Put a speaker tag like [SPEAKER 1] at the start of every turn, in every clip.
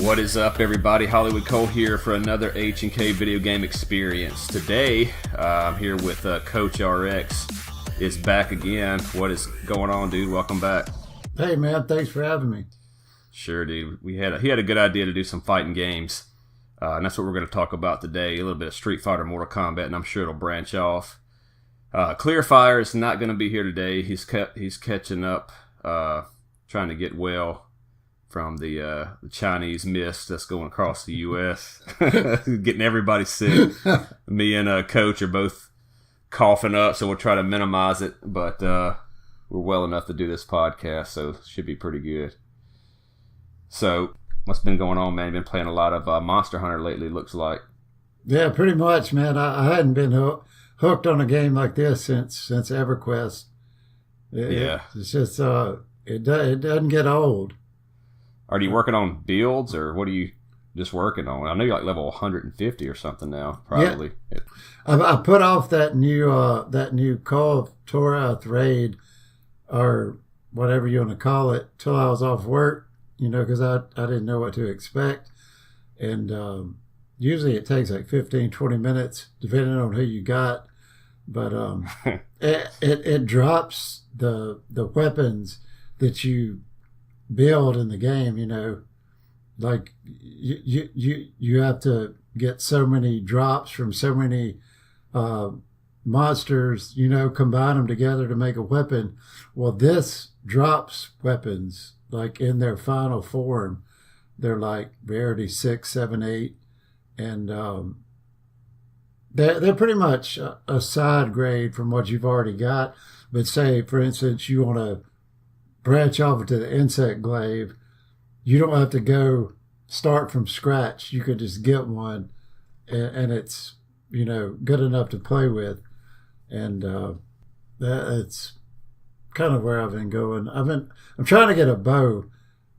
[SPEAKER 1] What is up, everybody? HolliwoodKole here for another HnK video game experience. Today, I'm here with CoachRX. Is back again. What is going on, dude? Welcome back.
[SPEAKER 2] Hey, man. Thanks for having me.
[SPEAKER 1] Sure, dude. He had a good idea to do some fighting games, and that's what we're going to talk about today. A little bit of Street Fighter, Mortal Kombat, and I'm sure it'll branch off. Clearfire is not going to be here today. He's catching up, trying to get well from the Chinese mist that's going across the U.S., getting everybody sick. Me and Coach are both coughing up, so we'll try to minimize it, but we're well enough to do this podcast, so it should be pretty good. So, what's been going on, man? Been playing a lot of Monster Hunter lately, looks like.
[SPEAKER 2] Yeah, pretty much, man. I hadn't been hooked on a game like this since EverQuest. It's just, it doesn't get old.
[SPEAKER 1] Are you working on builds, or what are you just working on? I know you're like level 150 or something now, probably.
[SPEAKER 2] Yeah. I put off that new Call of Torath raid, or whatever you want to call it, till I was off work, because I didn't know what to expect. And usually it takes like 15, 20 minutes, depending on who you got. But it drops the weapons that you build in the game, like you have to get so many drops from so many monsters, combine them together to make a weapon. Well, this drops weapons like in their final form. They're like rarity 6, 7, 8, and they're pretty much a side grade from what you've already got. But say, for instance, you want to branch off into the insect glaive, you don't have to go start from scratch. You could just get one, and it's good enough to play with. And that's kind of where I've been going. I'm trying to get a bow,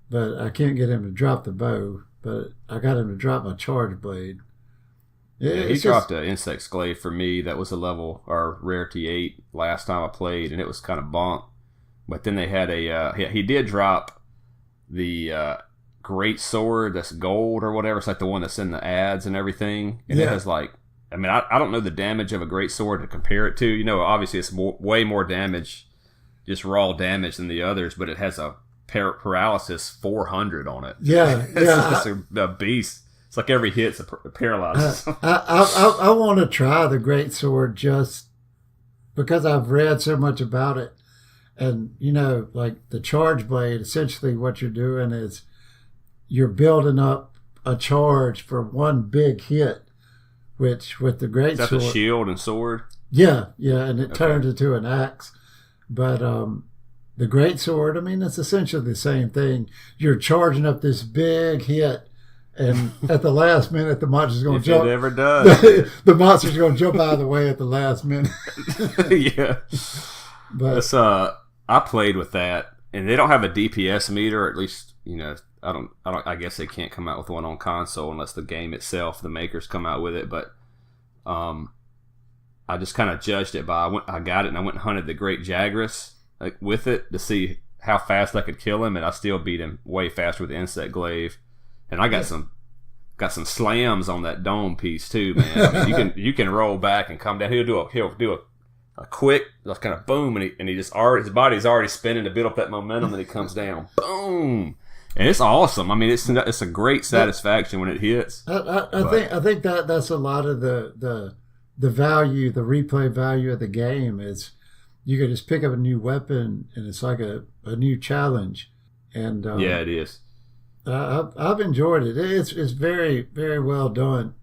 [SPEAKER 2] but I can't get him to drop the bow. But I got him to drop my charge blade.
[SPEAKER 1] He dropped an insect glaive for me. That was a level or rarity 8 last time I played, and it was kind of bonk. But then they had he did drop the great sword that's gold or whatever. It's like the one that's in the ads and everything. And it has I don't know the damage of a great sword to compare it to. Obviously it's way more damage, just raw damage than the others, but it has a paralysis 400 on it.
[SPEAKER 2] Yeah,
[SPEAKER 1] it's a beast. It's like every hit's a paralysis.
[SPEAKER 2] I want to try the great sword just because I've read so much about it. And, like the charge blade, essentially what you're doing is you're building up a charge for one big hit, which with the great sword...
[SPEAKER 1] Is that the shield and sword?
[SPEAKER 2] Yeah, and it turns into an axe. But the great sword, it's essentially the same thing. You're charging up this big hit, and at the last minute, the monster's going to jump.
[SPEAKER 1] It ever does.
[SPEAKER 2] The monster's going to jump out of the way at the last minute.
[SPEAKER 1] Yeah.
[SPEAKER 2] But
[SPEAKER 1] it's, I played with that, and they don't have a DPS meter, or at least, I guess they can't come out with one on console unless the game itself, the makers come out with it, but I just kind of judged it by, I got it, and I went and hunted the Great Jagras with it to see how fast I could kill him, and I still beat him way faster with the Insect Glaive, and I got some slams on that dome piece too, man. You can roll back and come down. He'll do a quick, just kind of boom, and he just his body's already spinning to build up that momentum, and he comes down, boom, and it's awesome. It's a great satisfaction when it hits.
[SPEAKER 2] I think that's a lot of the value, the replay value of the game is you can just pick up a new weapon, and it's like a new challenge. And
[SPEAKER 1] yeah, it is.
[SPEAKER 2] I've enjoyed it. It's very, very well done.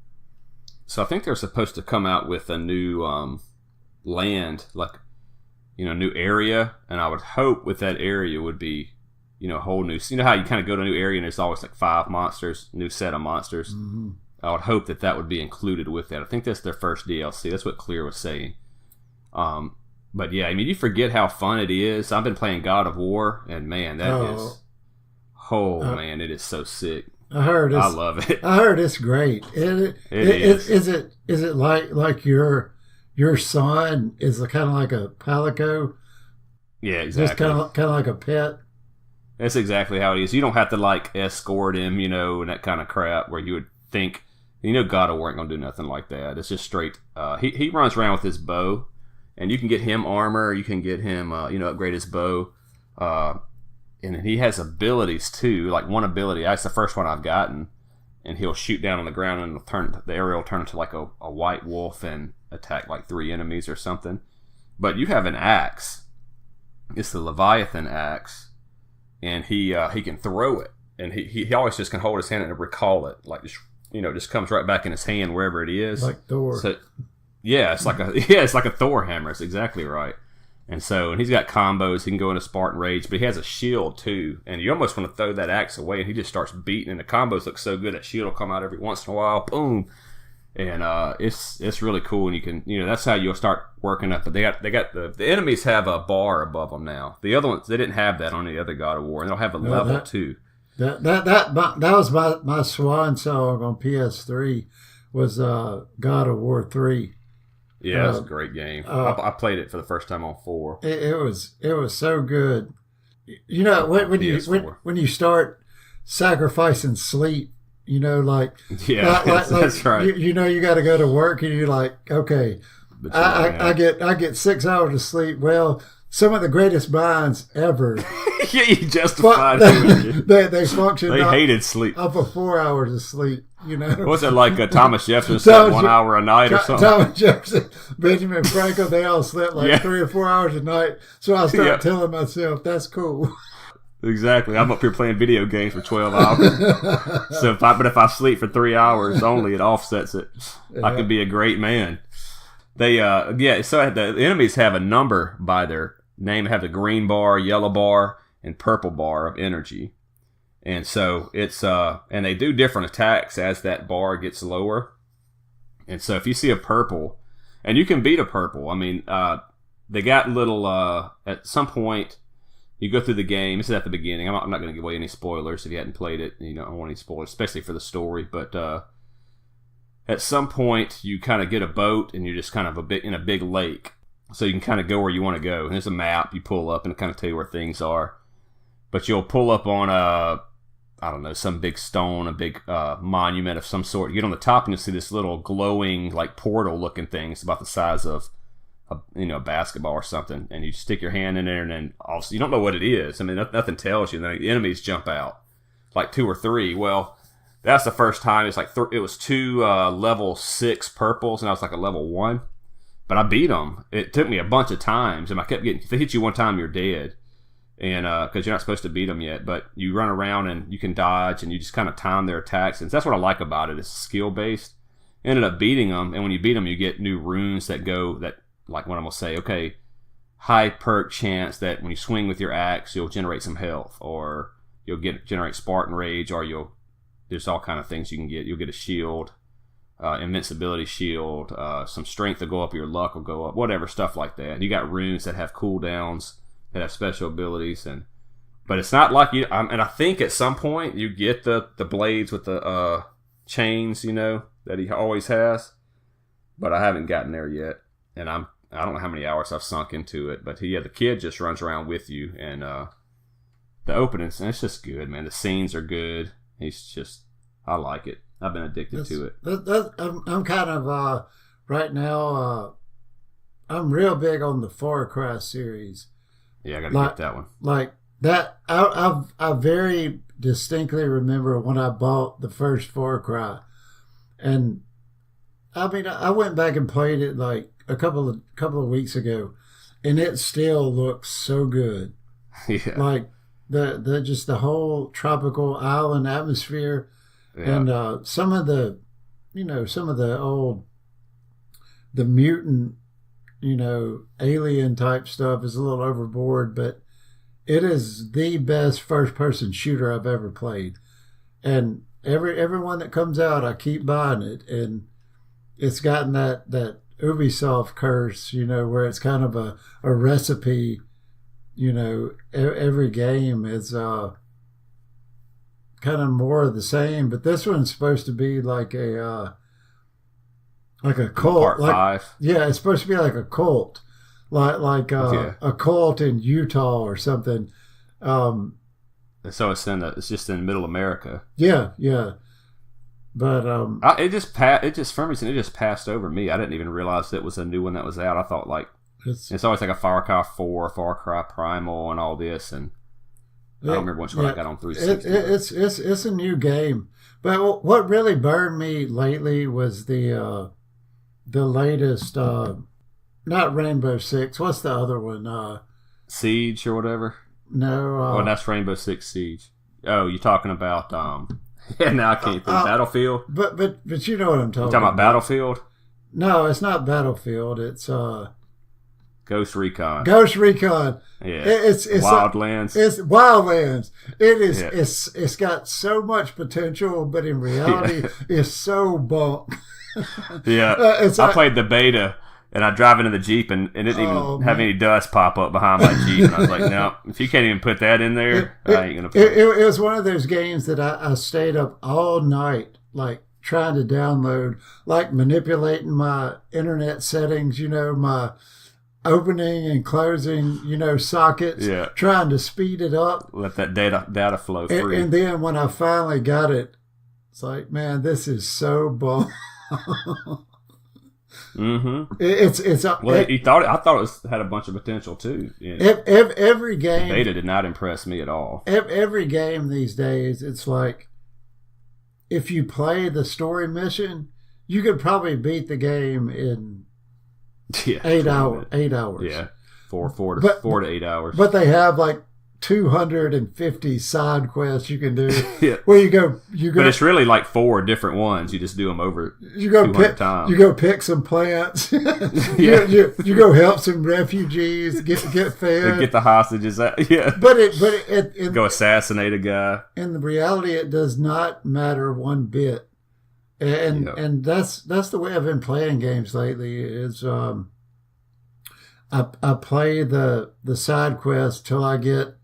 [SPEAKER 1] So I think they're supposed to come out with a new land, new area, and I would hope with that area would be a whole new, how you kind of go to a new area and there's always like 5 monsters, new set of monsters.
[SPEAKER 2] Mm-hmm.
[SPEAKER 1] I would hope that would be included with that. I think that's their first DLC. That's what Clear was saying. But yeah, you forget how fun it is. I've been playing God of War, and man, man, it is so sick. I love it.
[SPEAKER 2] I heard it's great. It is. Is it like your son is kind of like a palico?
[SPEAKER 1] Yeah, exactly.
[SPEAKER 2] Just kind of like a pet.
[SPEAKER 1] That's exactly how it is. You don't have to like escort him, and that kind of crap where you would think, God of War ain't gonna do nothing like that. It's just straight. He runs around with his bow, and you can get him armor. You can get him, upgrade his bow, and he has abilities too. Like one ability, that's the first one I've gotten, and he'll shoot down on the ground, and the arrow will turn into like a white wolf and attack like 3 enemies or something. But you have an axe. It's the Leviathan axe. And he can throw it, and he always just can hold his hand and recall it, like just comes right back in his hand wherever it is.
[SPEAKER 2] Like Thor.
[SPEAKER 1] So, it's like a Thor hammer. It's exactly right. And he's got combos. He can go into Spartan Rage, but he has a shield too. And you almost want to throw that axe away, and he just starts beating. And the combos look so good. That shield will come out every once in a while. Boom. And it's really cool, and you can that's how you'll start working up. But they got the enemies have a bar above them now. The other ones, they didn't have that on the other God of War, and they'll have a level too.
[SPEAKER 2] That was my swan song on PS3 was God of War 3.
[SPEAKER 1] Yeah, that's a great game. I played it for the first time on 4.
[SPEAKER 2] It was so good. When you start sacrificing sleep.
[SPEAKER 1] That's right.
[SPEAKER 2] You got to go to work, and you're like, okay, I get 6 hours of sleep. Well, some of the greatest minds ever.
[SPEAKER 1] Yeah, you justified it.
[SPEAKER 2] They functioned.
[SPEAKER 1] They hated sleep.
[SPEAKER 2] Up for 4 hours of sleep.
[SPEAKER 1] What's it like? Thomas Jefferson slept 1 hour a night or something.
[SPEAKER 2] Thomas Jefferson, Benjamin Franklin, they all slept 3 or 4 hours a night. So I started telling myself, that's cool.
[SPEAKER 1] Exactly. I'm up here playing video games for 12 hours. But if I sleep for 3 hours only, it offsets it. Yeah. I can be a great man. So the enemies have a number by their name. They have the green bar, yellow bar, and purple bar of energy. And so it's and they do different attacks as that bar gets lower. And so if you see a purple, and you can beat a purple. I mean, they got little at some point. You go through the game. This is at the beginning. I'm not going to give away any spoilers if you hadn't played it. I don't want any spoilers, especially for the story. But at some point, you kind of get a boat, and you're just kind of in a big lake. So you can kind of go where you want to go. And there's a map you pull up, and it kind of tell you where things are. But you'll pull up on some big stone, a big monument of some sort. You get on the top, and you'll see this little glowing, like portal-looking thing. It's about the size of a basketball or something, and you stick your hand in there, and then also you don't know what it is. I mean, nothing tells you. And then the enemies jump out, like 2 or 3. Well, that's the first time. It's like it was 2 level 6 purples, and I was like a level 1. But I beat them. It took me a bunch of times, and I kept getting. If they hit you one time, you're dead, and because you're not supposed to beat them yet. But you run around and you can dodge, and you just kind of time their attacks, and that's what I like about it. It's skill based. Ended up beating them, and when you beat them, you get new runes that go that. Like when I'm going to say, okay, high perk chance that when you swing with your axe, you'll generate some health, or you'll generate Spartan Rage, or there's all kind of things you can get. You'll get a shield, invincibility shield, some strength will go up, your luck will go up, whatever, stuff like that. And you got runes that have cooldowns, that have special abilities, but it's not like you. And I think at some point you get the blades with the chains, that he always has, but I haven't gotten there yet, and I don't know how many hours I've sunk into it, but the kid just runs around with you, and the openings, and it's just good, man. The scenes are good. I like it. I've been addicted to it.
[SPEAKER 2] I'm kind of, right now, I'm real big on the Far Cry series.
[SPEAKER 1] Yeah, I got to get that one.
[SPEAKER 2] Like that, I very distinctly remember when I bought the first Far Cry, and I mean, I went back and played it like a couple of weeks ago, and it still looks so good.
[SPEAKER 1] Yeah.
[SPEAKER 2] Like the just the whole tropical island atmosphere, and some of the old mutant, alien type stuff is a little overboard, but it is the best first person shooter I've ever played. And everyone that comes out, I keep buying it, and it's gotten that Ubisoft curse, where it's kind of a recipe, every game is kind of more of the same, but this one's supposed to be like a cult.
[SPEAKER 1] Part 5.
[SPEAKER 2] Yeah, it's supposed to be like a cult, like a cult in Utah or something.
[SPEAKER 1] So it's just in Middle America.
[SPEAKER 2] Yeah, yeah. But
[SPEAKER 1] it just for some reason it just passed over me. I didn't even realize it was a new one that was out. I thought like it's always like a Far Cry 4, Far Cry Primal, and all this, and I don't remember which one I got on 360.
[SPEAKER 2] It's a new game. But what really burned me lately was the latest, not Rainbow Six. What's the other one?
[SPEAKER 1] Siege or whatever.
[SPEAKER 2] No.
[SPEAKER 1] That's Rainbow Six Siege. Oh, you're talking about yeah, now I can't think. Battlefield.
[SPEAKER 2] But you know what I'm talking about.
[SPEAKER 1] You're talking about Battlefield?
[SPEAKER 2] No, it's not Battlefield. It's
[SPEAKER 1] Ghost Recon.
[SPEAKER 2] Ghost Recon.
[SPEAKER 1] Yeah.
[SPEAKER 2] It's
[SPEAKER 1] Wildlands.
[SPEAKER 2] It's Wildlands. It is.
[SPEAKER 1] Yeah.
[SPEAKER 2] It's got so much potential, but in reality, it's so bunk.
[SPEAKER 1] Yeah. I played the beta, and I drive into the Jeep, and it didn't even have any dust pop up behind my Jeep. And I was like, no, if you can't even put that in there, I ain't gonna play.
[SPEAKER 2] It was one of those games that I stayed up all night, like trying to download, like manipulating my internet settings. My opening and closing, sockets, trying to speed it up.
[SPEAKER 1] Let that data flow free.
[SPEAKER 2] And then when I finally got it, it's like, man, this is so bull.
[SPEAKER 1] Mm-hmm. I thought it had a bunch of potential too.
[SPEAKER 2] Every game,
[SPEAKER 1] the beta did not impress me at all.
[SPEAKER 2] Every game these days, it's like if you play the story mission, you could probably beat the game in 8 hours.
[SPEAKER 1] Yeah, 4 to 8 hours.
[SPEAKER 2] But they have like 250 side quests you can do.
[SPEAKER 1] Yeah.
[SPEAKER 2] Where you go.
[SPEAKER 1] But it's really like 4 different ones. You just do them over.
[SPEAKER 2] You go
[SPEAKER 1] 200 times.
[SPEAKER 2] You go pick some plants.
[SPEAKER 1] Yeah.
[SPEAKER 2] you go help some refugees get fed.
[SPEAKER 1] Get the hostages out. Yeah.
[SPEAKER 2] But it
[SPEAKER 1] go assassinate a guy.
[SPEAKER 2] In the reality, it does not matter one bit. And that's the way I've been playing games lately. Is I play the side quest till I get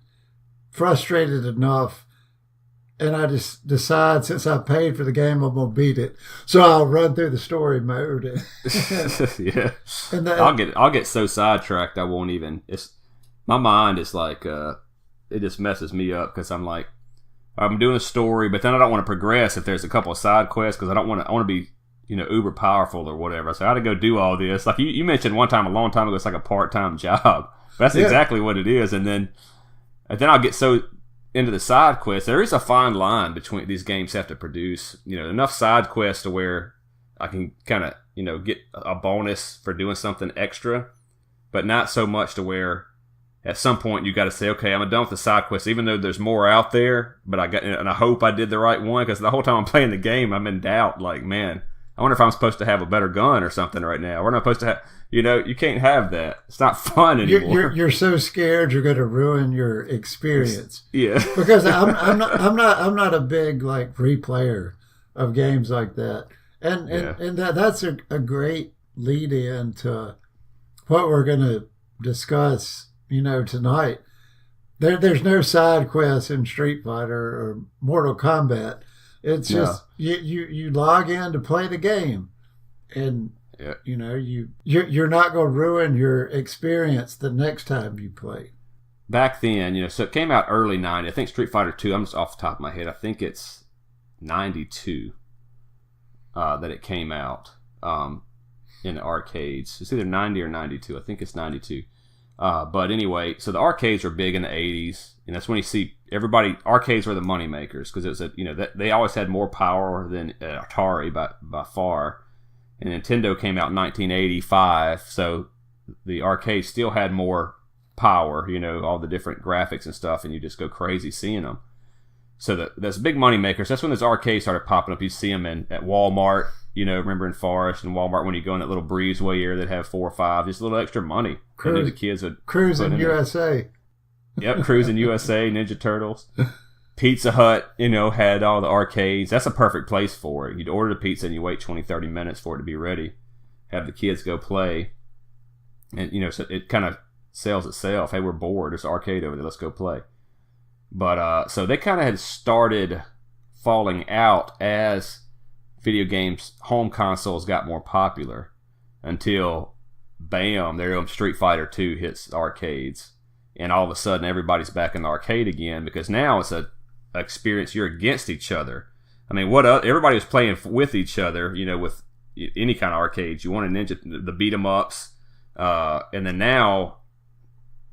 [SPEAKER 2] frustrated enough, and I just decide since I paid for the game, I'm gonna beat it. So I'll run through the story mode.
[SPEAKER 1] Yeah, and I'll get so sidetracked I won't even. My mind is like it just messes me up because I'm like. I'm doing a story, but then I don't want to progress if there's a couple of side quests because I want to be, uber powerful or whatever. So I had to go do all this. Like you mentioned one time, a long time ago, it's like a part-time job. That's exactly what it is. And then I'll get so into the side quests. There is a fine line between these games have to produce, enough side quests to where I can kind of, get a bonus for doing something extra, but not so much to where at some point you got to say, okay, I'm done with the side quests, even though there's more out there. But I hope I did the right one because the whole time I'm playing the game, I'm in doubt. Like, man, I wonder if I'm supposed to have a better gun or something right now. We're not supposed to have, you can't have that. It's not fun anymore.
[SPEAKER 2] You're so scared you're going to ruin your experience.
[SPEAKER 1] Yeah,
[SPEAKER 2] because I'm not a big like replayer of games like that, and that's a great lead in to what we're going to discuss. Tonight, there's no side quests in Street Fighter or Mortal Kombat. It's just you log in to play the game, and you're not going to ruin your experience the next time you play.
[SPEAKER 1] Back then, so it came out early '90s. I think Street Fighter 2. I'm just off the top of my head. I think it's '92 that it came out in the arcades. It's either '90 or '92. I think it's '92. But anyway, so the arcades were big in the 80s, and that's when you see everybody. Arcades were the money makers because it was they always had more power than Atari by far. And Nintendo came out in 1985, so the arcades still had more power. All the different graphics and stuff, and you just go crazy seeing them. So that's big money makers. That's when those arcades started popping up. You see them at Walmart. Remember in Forest and Walmart when you go in that little breezeway area that have 4 or 5, just a little extra money. And the kids would
[SPEAKER 2] Cruising USA.
[SPEAKER 1] Yep, Cruising USA, Ninja Turtles. Pizza Hut, had all the arcades. That's a perfect place for it. You'd order the pizza and you wait 20, 30 minutes for it to be ready. Have the kids go play. And, so it kind of sells itself. Hey, we're bored. There's an arcade over there. Let's go play. But, so they kind of had started falling out as video games, home consoles got more popular until, bam, there Street Fighter 2 hits arcades. and all of a sudden everybody's back in the arcade again, because now it's a experience you're against each other. I mean, everybody was playing with each other, with any kind of arcades. You want a ninja, the beat 'em ups, and then now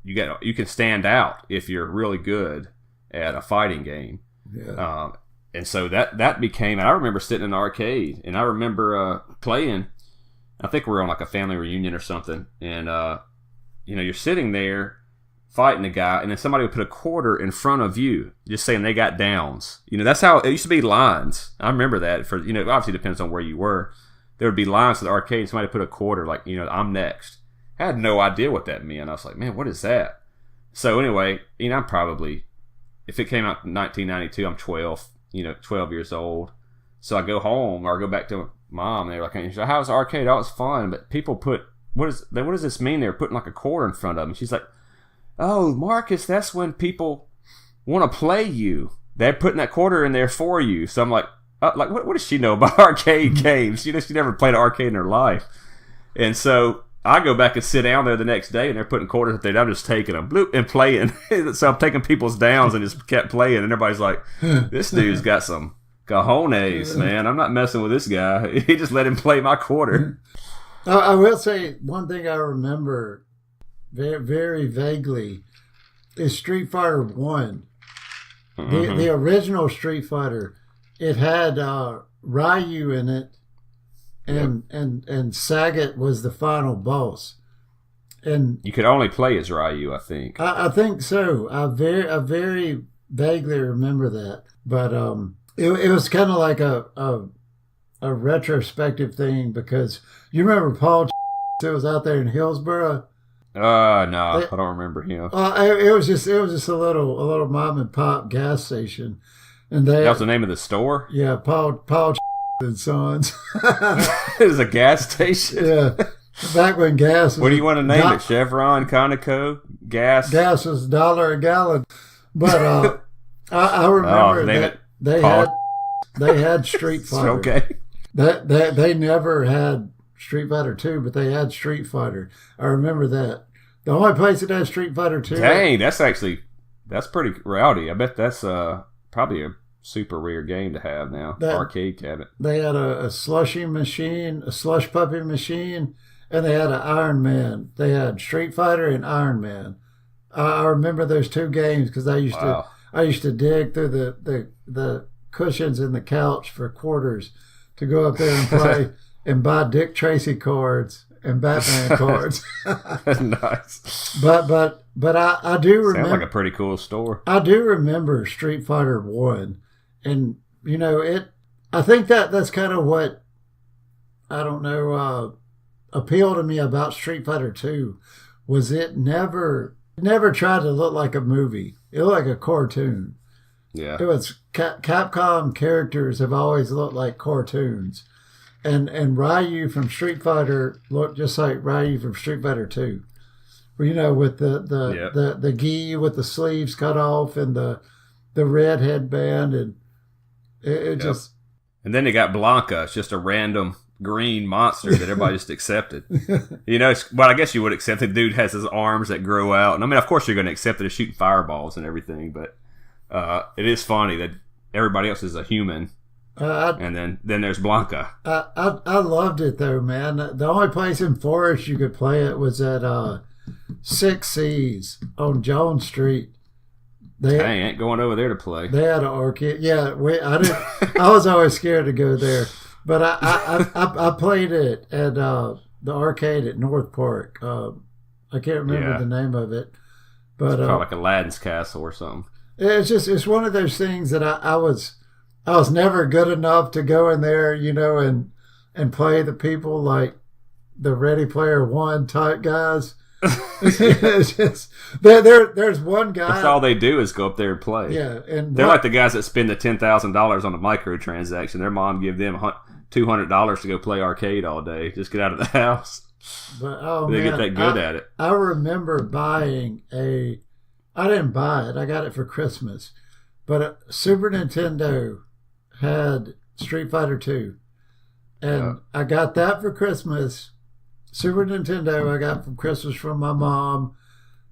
[SPEAKER 1] you can stand out if you're really good at a fighting game.
[SPEAKER 2] Yeah.
[SPEAKER 1] And so that became, and I remember sitting in the arcade, and I remember playing. I think we were on like a family reunion or something, and you're sitting there fighting a guy, and then somebody would put a quarter in front of you, just saying they got downs. That's how it used to be, lines. I remember that. For obviously depends on where you were. There would be lines to the arcade, and somebody put a quarter, like, I'm next. I had no idea what that meant. I was like, man, what is that? So anyway, I'm probably, if it came out in 1992, I'm 12, 12 years old. So I go home, or I go back to mom, and they're like, how was the arcade? Oh, it was fun, but people put, what does this mean? They're putting like a quarter in front of them. She's like, oh, Marcus, that's when people want to play you. They're putting that quarter in there for you. So I'm like, what does she know about arcade games? She never played an arcade in her life. And so I go back and sit down there the next day, and they're putting quarters up there. I'm just taking them, bloop, and playing. So I'm taking people's downs and just kept playing. And everybody's like, this dude's got some cojones, man. I'm not messing with this guy. He just let him play my quarter.
[SPEAKER 2] I will say one thing I remember very, very vaguely is Street Fighter 1. Mm-hmm. The original Street Fighter, it had Ryu in it, and Sagat was the final boss. And
[SPEAKER 1] you could only play as Ryu, I think.
[SPEAKER 2] I think so. I very vaguely remember that. But it was kind of like a retrospective thing, because you remember Paul that was out there in Hillsborough.
[SPEAKER 1] No, I don't remember him.
[SPEAKER 2] It was just a little mom and pop gas station, and that
[SPEAKER 1] was the name of the store.
[SPEAKER 2] Yeah, Paul and Sons.
[SPEAKER 1] It was a gas station.
[SPEAKER 2] Yeah, back when gas.
[SPEAKER 1] What do you want to name it? Chevron, Conoco, gas.
[SPEAKER 2] Gas was $1 a gallon, but I remember that they had Street Fighter.
[SPEAKER 1] Okay.
[SPEAKER 2] That they never had Street Fighter 2, but they had Street Fighter. I remember that. The only place that had Street Fighter 2.
[SPEAKER 1] Dang, that's pretty rowdy. I bet that's probably a super rare game to have now. Arcade cabinet.
[SPEAKER 2] They had a slushing machine, a slush puppy machine, and they had an Iron Man. They had Street Fighter and Iron Man. I remember those two games because I used to dig through the cushions in the couch for quarters to go up there and play and buy Dick Tracy cards and Batman cards.
[SPEAKER 1] Nice.
[SPEAKER 2] But I do remember.
[SPEAKER 1] Sounds like a pretty cool store.
[SPEAKER 2] I do remember Street Fighter 1, and I think that's kind of what, I don't know, appealed to me about Street Fighter 2 was it never tried to look like a movie. It looked like a cartoon.
[SPEAKER 1] Yeah.
[SPEAKER 2] It was Capcom characters have always looked like cartoons. And Ryu from Street Fighter looked just like Ryu from Street Fighter 2. With the gi with the sleeves cut off and the red headband, and it just.
[SPEAKER 1] And then they got Blanca. It's just a random green monster that everybody just accepted. Well, I guess you would accept it. The dude has his arms that grow out, and I mean, of course, you're going to accept it as shooting fireballs and everything. But it is funny that everybody else is a human. And then there's Blanca.
[SPEAKER 2] I loved it though, man. The only place in Forest you could play it was at Six Seas on Jones Street.
[SPEAKER 1] I ain't going over there to play.
[SPEAKER 2] They had an arcade. Yeah, I was always scared to go there, but I played it at the arcade at North Park. I can't remember the name of it, but
[SPEAKER 1] it's probably like Aladdin's Castle or something.
[SPEAKER 2] It's one of those things that I was never good enough to go in there, and play the people like the Ready Player One type guys. It's just, there's one guy.
[SPEAKER 1] That's all they do is go up there and play.
[SPEAKER 2] Yeah, and
[SPEAKER 1] they're like the guys that spend the $10,000 on a microtransaction. Their mom give them $200 to go play arcade all day. Just get out of the house.
[SPEAKER 2] But
[SPEAKER 1] they get that good at it.
[SPEAKER 2] I remember buying I didn't buy it. I got it for Christmas, but Super Nintendo had Street Fighter 2, and I got that for Christmas. Super Nintendo I got from Christmas from my mom,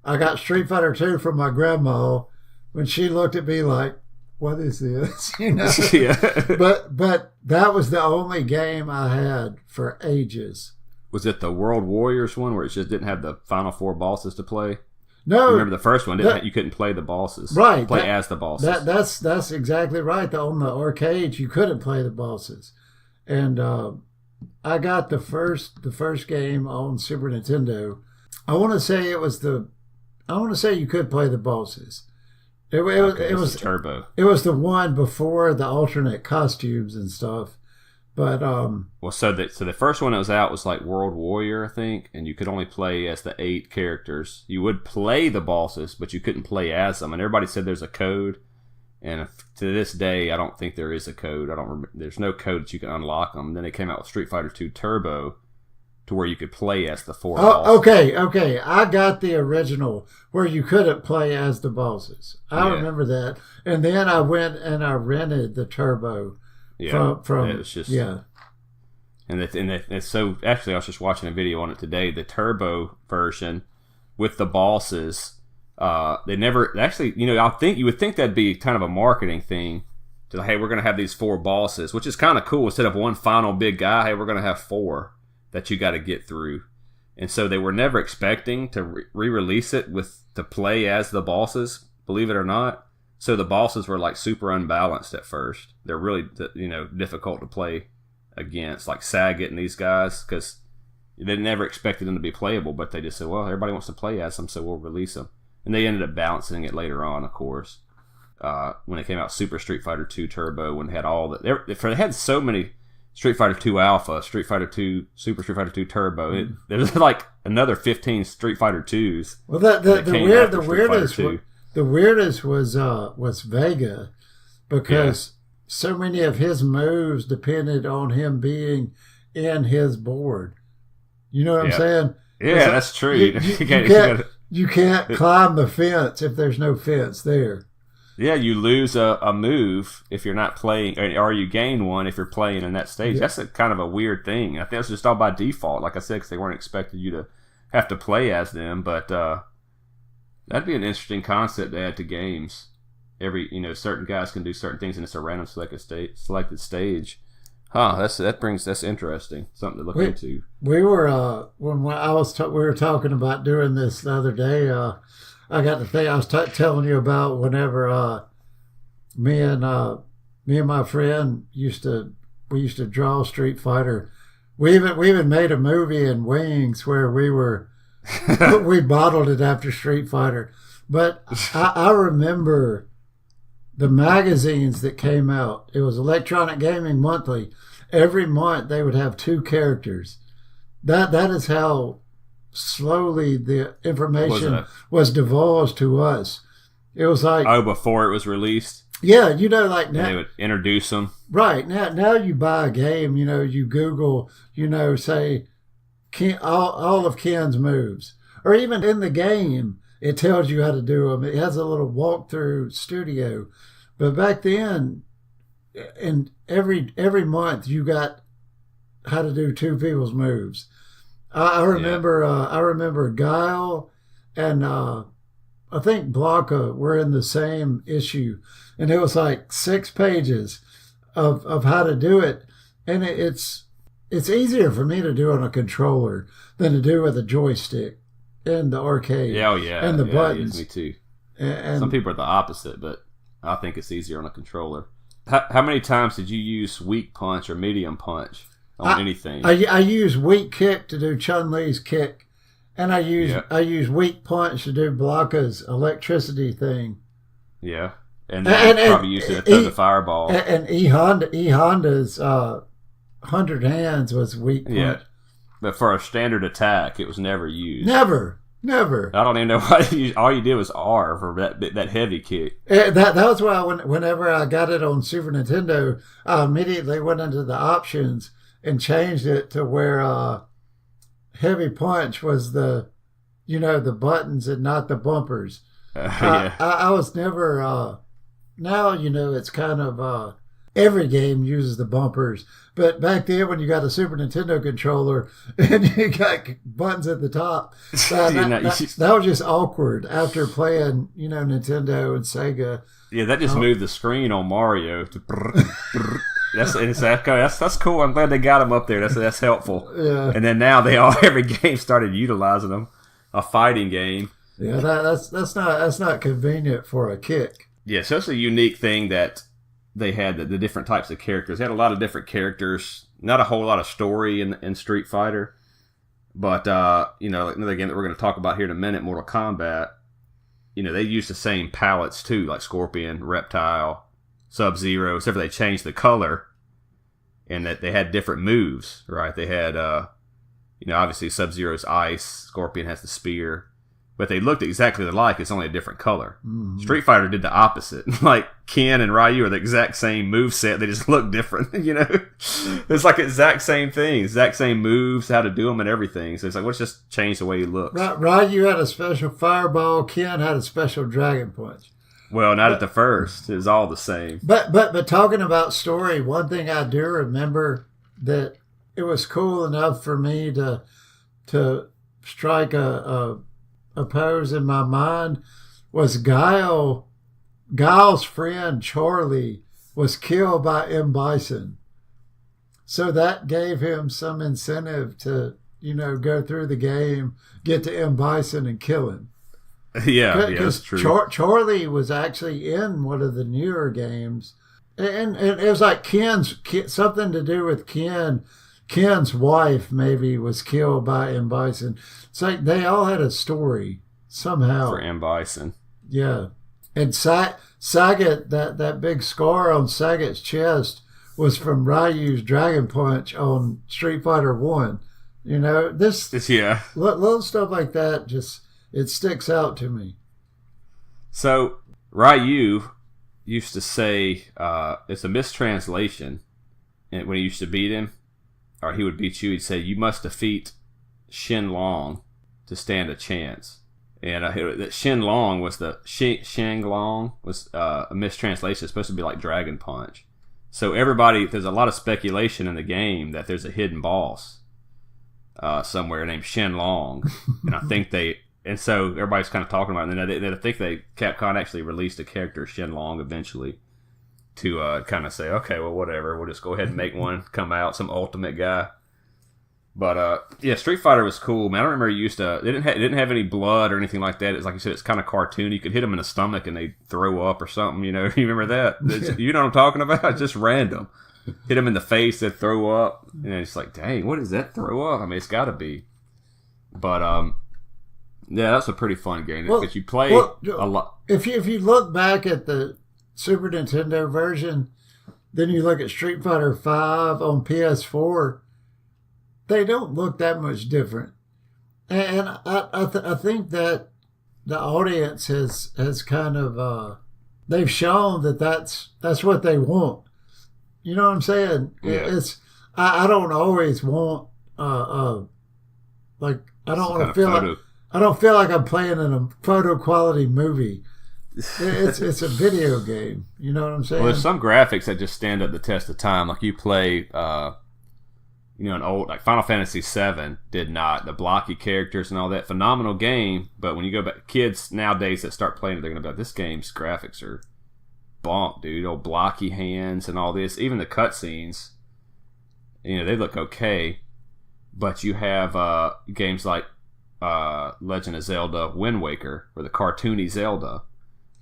[SPEAKER 2] I got Street Fighter 2 from my grandma when she looked at me like, what is this?
[SPEAKER 1] Yeah.
[SPEAKER 2] But that was the only game I had for ages.
[SPEAKER 1] Was it the World Warriors one where it just didn't have the final 4 bosses to play?
[SPEAKER 2] No.
[SPEAKER 1] You remember the first one? You couldn't play the bosses.
[SPEAKER 2] Right.
[SPEAKER 1] Play as the bosses.
[SPEAKER 2] That's exactly right. On the arcade, you couldn't play the bosses. And I got the first game on Super Nintendo. I want to say you could play the bosses. It was
[SPEAKER 1] Turbo.
[SPEAKER 2] It was the one before the alternate costumes and stuff. But
[SPEAKER 1] so the first one that was out was like World Warrior, I think, and you could only play as the 8 characters. You would play the bosses, but you couldn't play as them. And everybody said there's a code, and to this day, I don't think there is a code. I don't remember. There's no code that you can unlock them. And then they came out with Street Fighter 2 Turbo, to where you could play as the 4 bosses.
[SPEAKER 2] Okay. I got the original where you couldn't play as the bosses. I remember that. And then I went and I rented the Turbo.
[SPEAKER 1] Yeah,
[SPEAKER 2] from
[SPEAKER 1] it was just
[SPEAKER 2] yeah.
[SPEAKER 1] And it's so actually I was just watching a video on it today. The Turbo version with the bosses, they never actually. You would think that'd be kind of a marketing thing. To hey, we're gonna have these 4 bosses, which is kind of cool. Instead of one final big guy, hey, we're gonna have 4 that you got to get through. And so they were never expecting to re-release it to play as the bosses, believe it or not. So the bosses were like super unbalanced at first. They're really, difficult to play against, like Saget and these guys, because they never expected them to be playable, but they just said, well, everybody wants to play as them, so we'll release them. And they ended up balancing it later on, of course. When it came out, Super Street Fighter 2 Turbo, when it had all the... They had so many... Street Fighter 2 Alpha, Street Fighter 2, Super Street Fighter 2 Turbo. There's like another 15 Street Fighter 2s.
[SPEAKER 2] Well, the weirdest was Vega, because so many of his moves depended on him being in his board. You know what I'm saying?
[SPEAKER 1] Yeah, that's true.
[SPEAKER 2] You can't climb the fence if there's no fence there.
[SPEAKER 1] Yeah, you lose a move if you're not playing, or you gain one if you're playing in that stage. Yeah. That's kind of a weird thing. I think it's just all by default, like I said, because they weren't expecting you to have to play as them. But that'd be an interesting concept to add to games. Certain guys can do certain things, and it's a random selected stage. That's interesting. Something to look into.
[SPEAKER 2] We were we were talking about doing this the other day. I got the thing I was telling you about whenever me and my friend used to draw Street Fighter. We even made a movie in Wings where we bottled it after Street Fighter. But I remember the magazines that came out. It was Electronic Gaming Monthly. Every month they would have 2 characters. That is how slowly the information was divulged to us. It was like
[SPEAKER 1] before it was released.
[SPEAKER 2] Yeah, like now
[SPEAKER 1] they would introduce them.
[SPEAKER 2] Right now you buy a game. You Google. Say all of Ken's moves, or even in the game it tells you how to do them. It has a little walkthrough studio. But back then, and every month you got how to do 2 people's moves. I remember Guile and I think Blanca were in the same issue, and it was like 6 pages of how to do it, and it's easier for me to do on a controller than to do with a joystick in the arcade. And the buttons.
[SPEAKER 1] Me too. And some people are the opposite, but I think it's easier on a controller. How many times did you use weak punch or medium punch? Anything.
[SPEAKER 2] I use weak kick to do Chun-Li's kick, and I use weak punch to do Blanca's electricity thing.
[SPEAKER 1] Yeah, and probably used it to throw the fireball.
[SPEAKER 2] And E Honda's 100 hands was weak punch.
[SPEAKER 1] Yeah, but for a standard attack, it was never used.
[SPEAKER 2] Never.
[SPEAKER 1] I don't even know why. All you did was R for that heavy kick.
[SPEAKER 2] That was why whenever I got it on Super Nintendo, I immediately went into the options and changed it to where heavy punch was the buttons and not the bumpers. I was never. Now it's kind of every game uses the bumpers. But back then, when you got a Super Nintendo controller and you got buttons at the top, that was just awkward after playing, Nintendo and Sega.
[SPEAKER 1] Yeah, that just moved the screen on Mario. That's cool. I'm glad they got them up there. That's helpful.
[SPEAKER 2] Yeah.
[SPEAKER 1] And then now every game started utilizing them. A fighting game.
[SPEAKER 2] Yeah, that's not convenient for a kick.
[SPEAKER 1] Yeah, so it's a unique thing that they had the different types of characters. They had a lot of different characters. Not a whole lot of story in Street Fighter, but like another game that we're going to talk about here in a minute, Mortal Kombat. They use the same palettes too, like Scorpion, Reptile, Sub-Zero, except for they changed the color, and that they had different moves. Right? They had obviously Sub-Zero's ice, Scorpion has the spear. But they looked exactly alike. It's only a different color. Mm-hmm. Street Fighter did the opposite. Like Ken and Ryu are the exact same moveset. They just look different. It's like exact same thing, exact same moves, how to do them, and everything. So it's like, let's just change the way he looks.
[SPEAKER 2] Ryu had a special fireball. Ken had a special dragon punch.
[SPEAKER 1] Well, not at the first. It was all the same.
[SPEAKER 2] But talking about story, one thing I do remember that it was cool enough for me to strike a pose in my mind was Guile's friend Charlie was killed by M. Bison. So that gave him some incentive to, go through the game, get to M. Bison and kill him.
[SPEAKER 1] Yeah, that's true.
[SPEAKER 2] Charlie was actually in one of the newer games. And it was like something to do with Ken. Ken's wife maybe was killed by M. Bison. It's like they all had a story somehow.
[SPEAKER 1] For M. Bison.
[SPEAKER 2] Yeah. And Sagat, that big scar on Sagat's chest was from Ryu's Dragon Punch on Street Fighter 1. Little stuff like that, it sticks out to me.
[SPEAKER 1] So Ryu used to say, it's a mistranslation, and when he used to beat him, or he would beat you, he'd say, you must defeat Shen Long to stand a chance. And that Shen Long was Shang Long was a mistranslation. It's supposed to be like Dragon Punch. So there's a lot of speculation in the game that there's a hidden boss somewhere named Shen Long. And so everybody's kind of talking about it. And then I think Capcom actually released a character, Shen Long, eventually, to kind of say, okay, well, whatever, we'll just go ahead and make one come out, some ultimate guy. But Street Fighter was cool, man. I don't remember it didn't have any blood or anything like that. It's like you said, it's kind of cartoony. You could hit them in the stomach and they throw up or something. You remember that? You know what I'm talking about? It's just random. Hit them in the face, they throw up, and it's like, dang, what is that throw up? I mean, it's got to be. But that's a pretty fun game because you play a lot.
[SPEAKER 2] If you look back at the Super Nintendo version, then you look at Street Fighter V on PS4, they don't look that much different. And I think that the audience has kind of they've shown that that's what they want. You know what I'm saying?
[SPEAKER 1] Yeah.
[SPEAKER 2] I don't always want like I don't want to feel like I don't feel like I'm playing in a photo quality movie. It's a video game. You know what I'm saying?
[SPEAKER 1] Well, there's some graphics that just stand up the test of time. Like you play, an old like Final Fantasy VII did not. The blocky characters and all that, phenomenal game. But when you go back, kids nowadays that start playing it, they're gonna be like, this game's graphics are bonk, dude. Old blocky hands and all this. Even the cutscenes, they look okay. But you have games like Legend of Zelda Wind Waker, or the cartoony Zelda.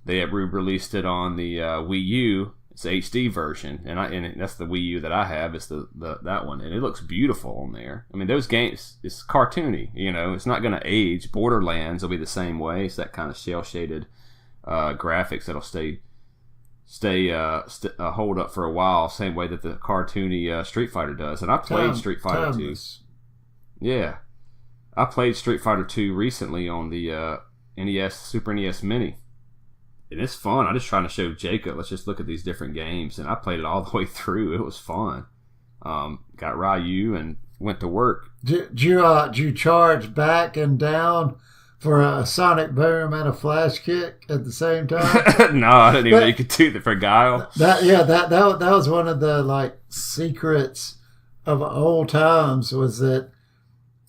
[SPEAKER 1] They have released it on the Wii U. It's the HD version, and that's the Wii U that I have. It's that one, and it looks beautiful on there. I mean, those games, it's cartoony. It's not going to age. Borderlands will be the same way. It's that kind of shell shaded graphics that'll hold up for a while, same way that the cartoony Street Fighter does. And I played Street Fighter 2. Yeah, I played Street Fighter 2 recently on the Super NES Mini. And it's fun. I'm just trying to show Jacob, let's just look at these different games. And I played it all the way through. It was fun. Got Ryu and went to work.
[SPEAKER 2] Did you charge back and down for a sonic boom and a flash kick at the same time.
[SPEAKER 1] No, I didn't even know you could do that for guile.
[SPEAKER 2] That was one of the like secrets of old times, was that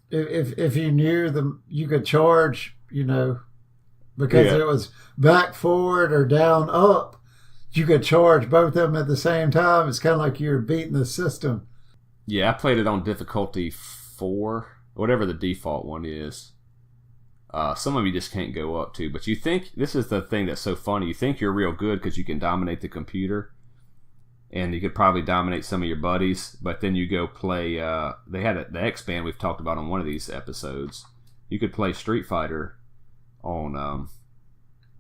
[SPEAKER 2] if you knew them, you could charge, because it was back forward or down up. You could charge both of them at the same time. It's kind of like you're beating the system.
[SPEAKER 1] Yeah, I played it on difficulty 4, whatever the default one is. Some of you just can't go up to, but you think, this is the thing that's so funny, you think you're real good because you can dominate the computer, and you could probably dominate some of your buddies, but then you go play, they had the X-Band we've talked about on one of these episodes. You could play Street Fighter on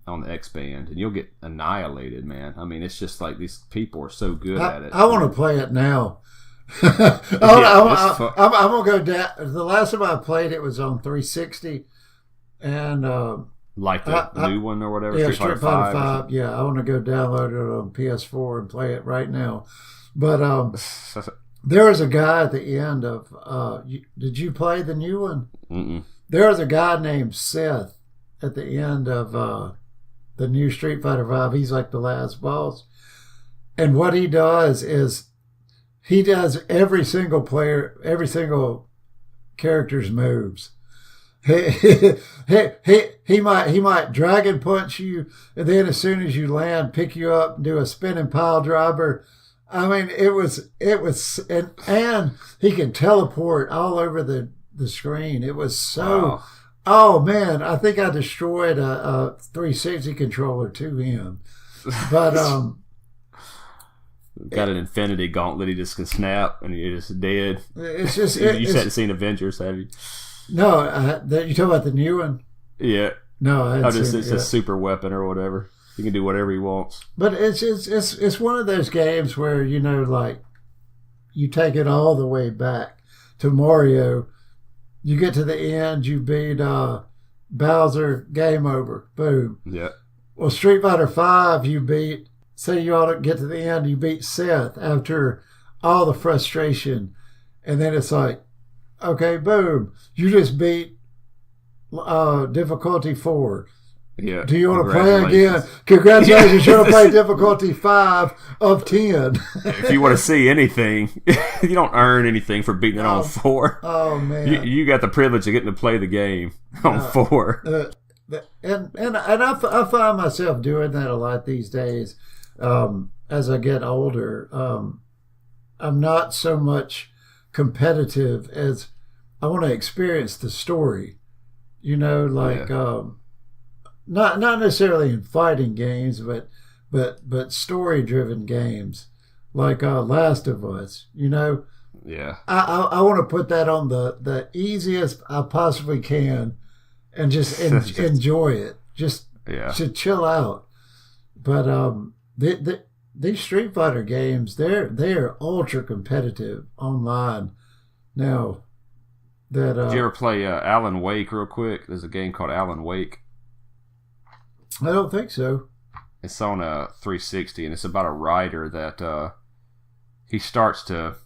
[SPEAKER 1] the X-Band, and you'll get annihilated, man. I mean, it's just like these people are so good at it.
[SPEAKER 2] I want to play it now. I'm going to go down. The last time I played it was on 360, and
[SPEAKER 1] like the new one or whatever,
[SPEAKER 2] Street Fighter 5. Yeah, I want to go download it on PS4 and play it right now. But there was a guy at the end of. Did you play the new one?
[SPEAKER 1] Mm-mm.
[SPEAKER 2] There was a guy named Seth at the end of the new Street Fighter 5. He's like the last boss, and what he does is he does every single character's moves. He might dragon punch you, and then as soon as you land, pick you up and do a spinning pile driver. I mean, it was, and he can teleport all over the screen. It was so.
[SPEAKER 1] Wow.
[SPEAKER 2] Oh man, I think I destroyed a 360 controller to him, but
[SPEAKER 1] got an infinity gauntlet he just can snap and you're just dead.
[SPEAKER 2] It's just
[SPEAKER 1] you hadn't seen Avengers, have you?
[SPEAKER 2] No, you talking about the new one?
[SPEAKER 1] Yeah.
[SPEAKER 2] No, I haven't seen it.
[SPEAKER 1] It's a super weapon or whatever. He can do whatever he wants.
[SPEAKER 2] But it's one of those games where like you take it all the way back to Mario. You get to the end, you beat Bowser, game over, boom.
[SPEAKER 1] Yeah.
[SPEAKER 2] Well, Street Fighter 5, you beat. Say you ought to get to the end, you beat Seth after all the frustration, and then it's like, okay, boom, you just beat difficulty 4.
[SPEAKER 1] Yeah.
[SPEAKER 2] Do you want to play again? Congratulations, you want to play difficulty 5 of 10.
[SPEAKER 1] If you want to see anything, you don't earn anything for beating it on 4.
[SPEAKER 2] Oh man,
[SPEAKER 1] you got the privilege of getting to play the game on 4.
[SPEAKER 2] And I find myself doing that a lot these days. As I get older, I'm not so much competitive as I want to experience the story. Not necessarily in fighting games, but story driven games like Last of Us.
[SPEAKER 1] Yeah.
[SPEAKER 2] I want to put that on the easiest I possibly can, and just enjoy it. Just to chill out. But these Street Fighter games, they're ultra competitive online now. Did
[SPEAKER 1] you ever play Alan Wake real quick? There's a game called Alan Wake.
[SPEAKER 2] I don't think so.
[SPEAKER 1] It's on a 360, and it's about a writer that he starts to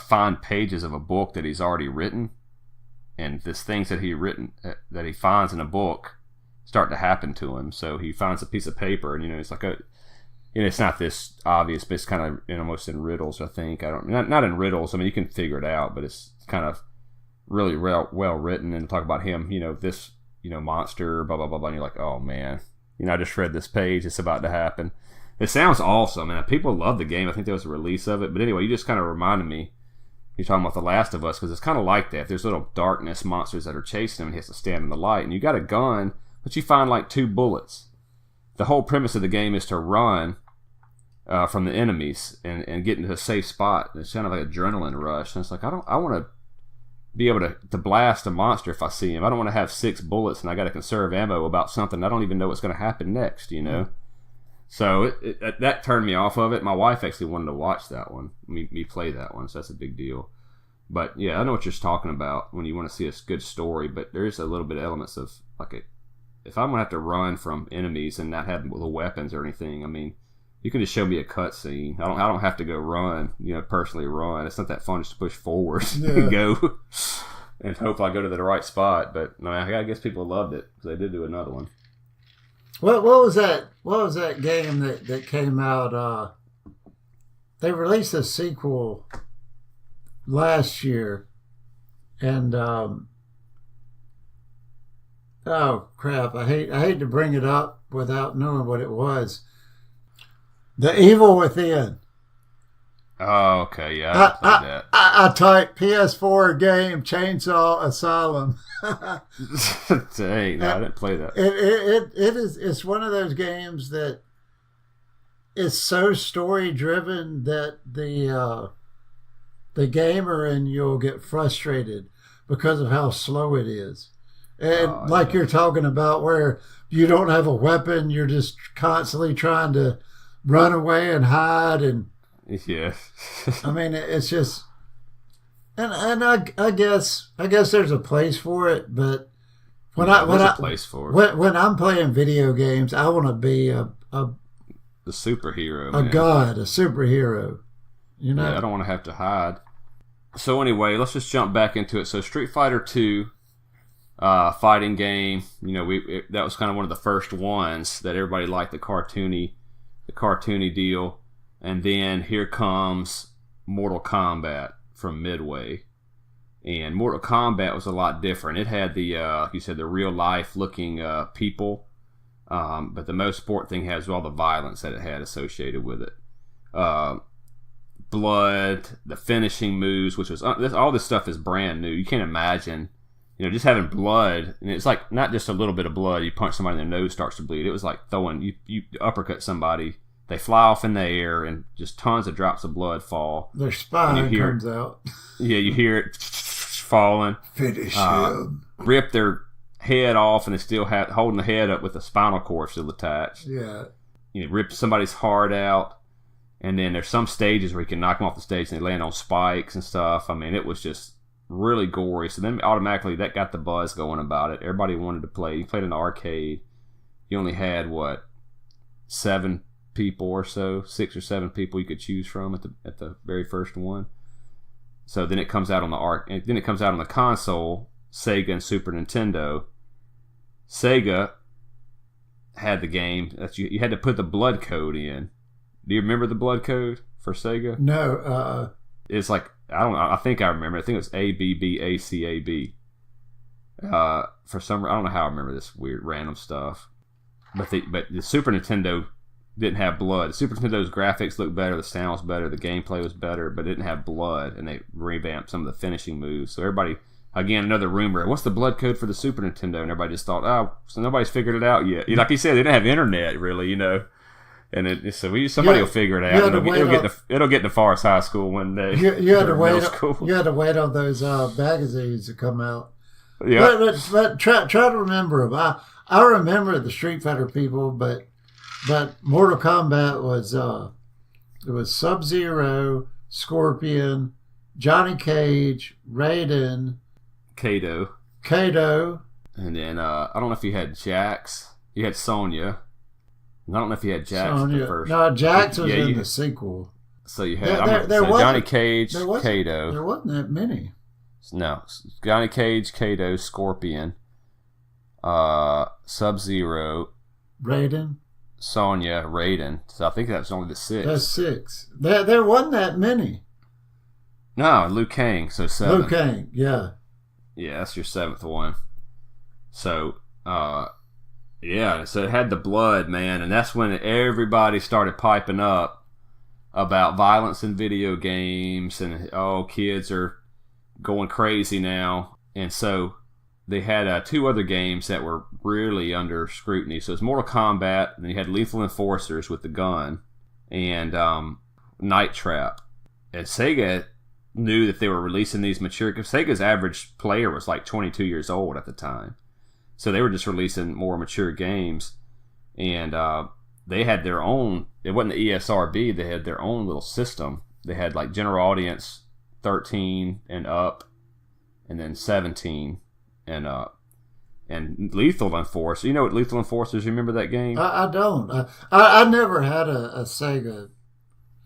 [SPEAKER 1] find pages of a book that he's already written, and these things that he finds in a book start to happen to him. So he finds a piece of paper, and it's like it's not this obvious, but it's kind of almost in riddles. I think not in riddles. I mean, you can figure it out, but it's kind of really well written, and talk about him. This monster, blah blah blah blah. And you're like, oh man, I just read this page. It's about to happen. It sounds awesome, and people love the game. I think there was a release of it, but anyway, you just kind of reminded me. You're talking about The Last of Us, because it's kind of like that. There's little darkness monsters that are chasing him, and he has to stand in the light. And you got a gun, but you find like 2 bullets. The whole premise of the game is to run from the enemies and get into a safe spot. It's kind of like an adrenaline rush. And it's like, I want to be able to blast a monster if I see him. I don't want to have 6 bullets and I got to conserve ammo about something. I don't even know what's going to happen next, So that turned me off of it. My wife actually wanted to watch that one, me play that one, so that's a big deal. But yeah, I know what you're talking about when you want to see a good story, but there is a little bit of elements of if I'm going to have to run from enemies and not have the weapons or anything, I mean, you can just show me a cutscene. I don't have to go run, personally run. It's not that fun just to push forward and go. and hope I go to the right spot. But I guess people loved it because they did do another one.
[SPEAKER 2] What was that? What was that game that came out? They released a sequel last year, and oh crap! I hate to bring it up without knowing what it was. The Evil Within.
[SPEAKER 1] Oh, okay, yeah, I played that.
[SPEAKER 2] I typed PS4 game Chainsaw Asylum.
[SPEAKER 1] Dang, no, I didn't play that.
[SPEAKER 2] It's one of those games that is so story driven that the gamer in you'll get frustrated because of how slow it is. And you're talking about where you don't have a weapon, you're just constantly trying to run away and hide, and
[SPEAKER 1] yeah.
[SPEAKER 2] I mean, it's just, and I guess there's a place for it, but when I'm playing video games, I want to be the
[SPEAKER 1] superhero,
[SPEAKER 2] a god, a superhero. You know,
[SPEAKER 1] yeah, I don't want to have to hide. So anyway, let's just jump back into it. So Street Fighter 2, fighting game. You know, that was kind of one of the first ones that everybody liked, the cartoony deal. And then here comes Mortal Kombat from Midway. And Mortal Kombat was a lot different. It had the, like you said, the real life looking people. But the most important thing has all the violence that it had associated with it. Blood, the finishing moves, which was, all this stuff is brand new. You can't imagine, you know, just having blood. And it's like not just a little bit of blood. You punch somebody in their nose, starts to bleed. It was like throwing, you uppercut somebody. They fly off in the air and just tons of drops of blood fall.
[SPEAKER 2] Their spine comes out.
[SPEAKER 1] Yeah, you hear it falling.
[SPEAKER 2] Finish him.
[SPEAKER 1] Rip their head off, and they still have holding the head up with the spinal cord still attached.
[SPEAKER 2] Yeah.
[SPEAKER 1] You know, rip somebody's heart out, and then there's some stages where you can knock them off the stage and they land on spikes and stuff. I mean, it was just really gory. So then automatically that got the buzz going about it. Everybody wanted to play. You played in the arcade. You only had 7 people or so, 6 or 7 people you could choose from at the very first one. So then it comes out on the console, Sega and Super Nintendo. Sega had the game that you had to put the blood code in. Do you remember the blood code for Sega?
[SPEAKER 2] No.
[SPEAKER 1] It's like, I don't know. I think I remember. I think it was ABBACAB. For some, I don't know how I remember this weird random stuff. But the Super Nintendo didn't have blood. The Super Nintendo's graphics looked better, the sound was better, the gameplay was better, but it didn't have blood, and they revamped some of the finishing moves. So everybody, again, another rumor, what's the blood code for the Super Nintendo? And everybody just thought, so nobody's figured it out yet. Like you said, they didn't have internet, really, you know. And somebody will figure it out. It'll get to Forest High School one day.
[SPEAKER 2] You had to wait. You had to wait on those magazines to come out.
[SPEAKER 1] Yeah.
[SPEAKER 2] But try to remember them. I remember the Street Fighter people, but Mortal Kombat was Sub-Zero, Scorpion, Johnny Cage, Raiden,
[SPEAKER 1] Kato, and then I don't know if you had Jax. You had Sonya. I don't know if you had Jax at the first.
[SPEAKER 2] No, Jax was in the sequel.
[SPEAKER 1] So you had Johnny Cage, Kato.
[SPEAKER 2] There wasn't that many.
[SPEAKER 1] No, Johnny Cage, Kato, Scorpion, Sub-Zero,
[SPEAKER 2] Raiden,
[SPEAKER 1] Sonya, Raiden. So I think that's only the 6.
[SPEAKER 2] That's 6. There wasn't that many.
[SPEAKER 1] No, Liu Kang. So 7.
[SPEAKER 2] Liu Kang, yeah.
[SPEAKER 1] Yeah, that's your 7th one. So, yeah, so it had the blood, man, and that's when everybody started piping up about violence in video games, and kids are going crazy now. And so they had 2 other games that were really under scrutiny. So it's Mortal Kombat, and then you had Lethal Enforcers with the gun, and Night Trap. And Sega knew that they were releasing these mature, because Sega's average player was like 22 years old at the time. So they were just releasing more mature games, and they had their own. It wasn't the ESRB. They had their own little system. They had like general audience 13 and up, and then 17 and up. And Lethal Enforcer. You know what Lethal Enforcers? You remember that game?
[SPEAKER 2] I don't. I never had a Sega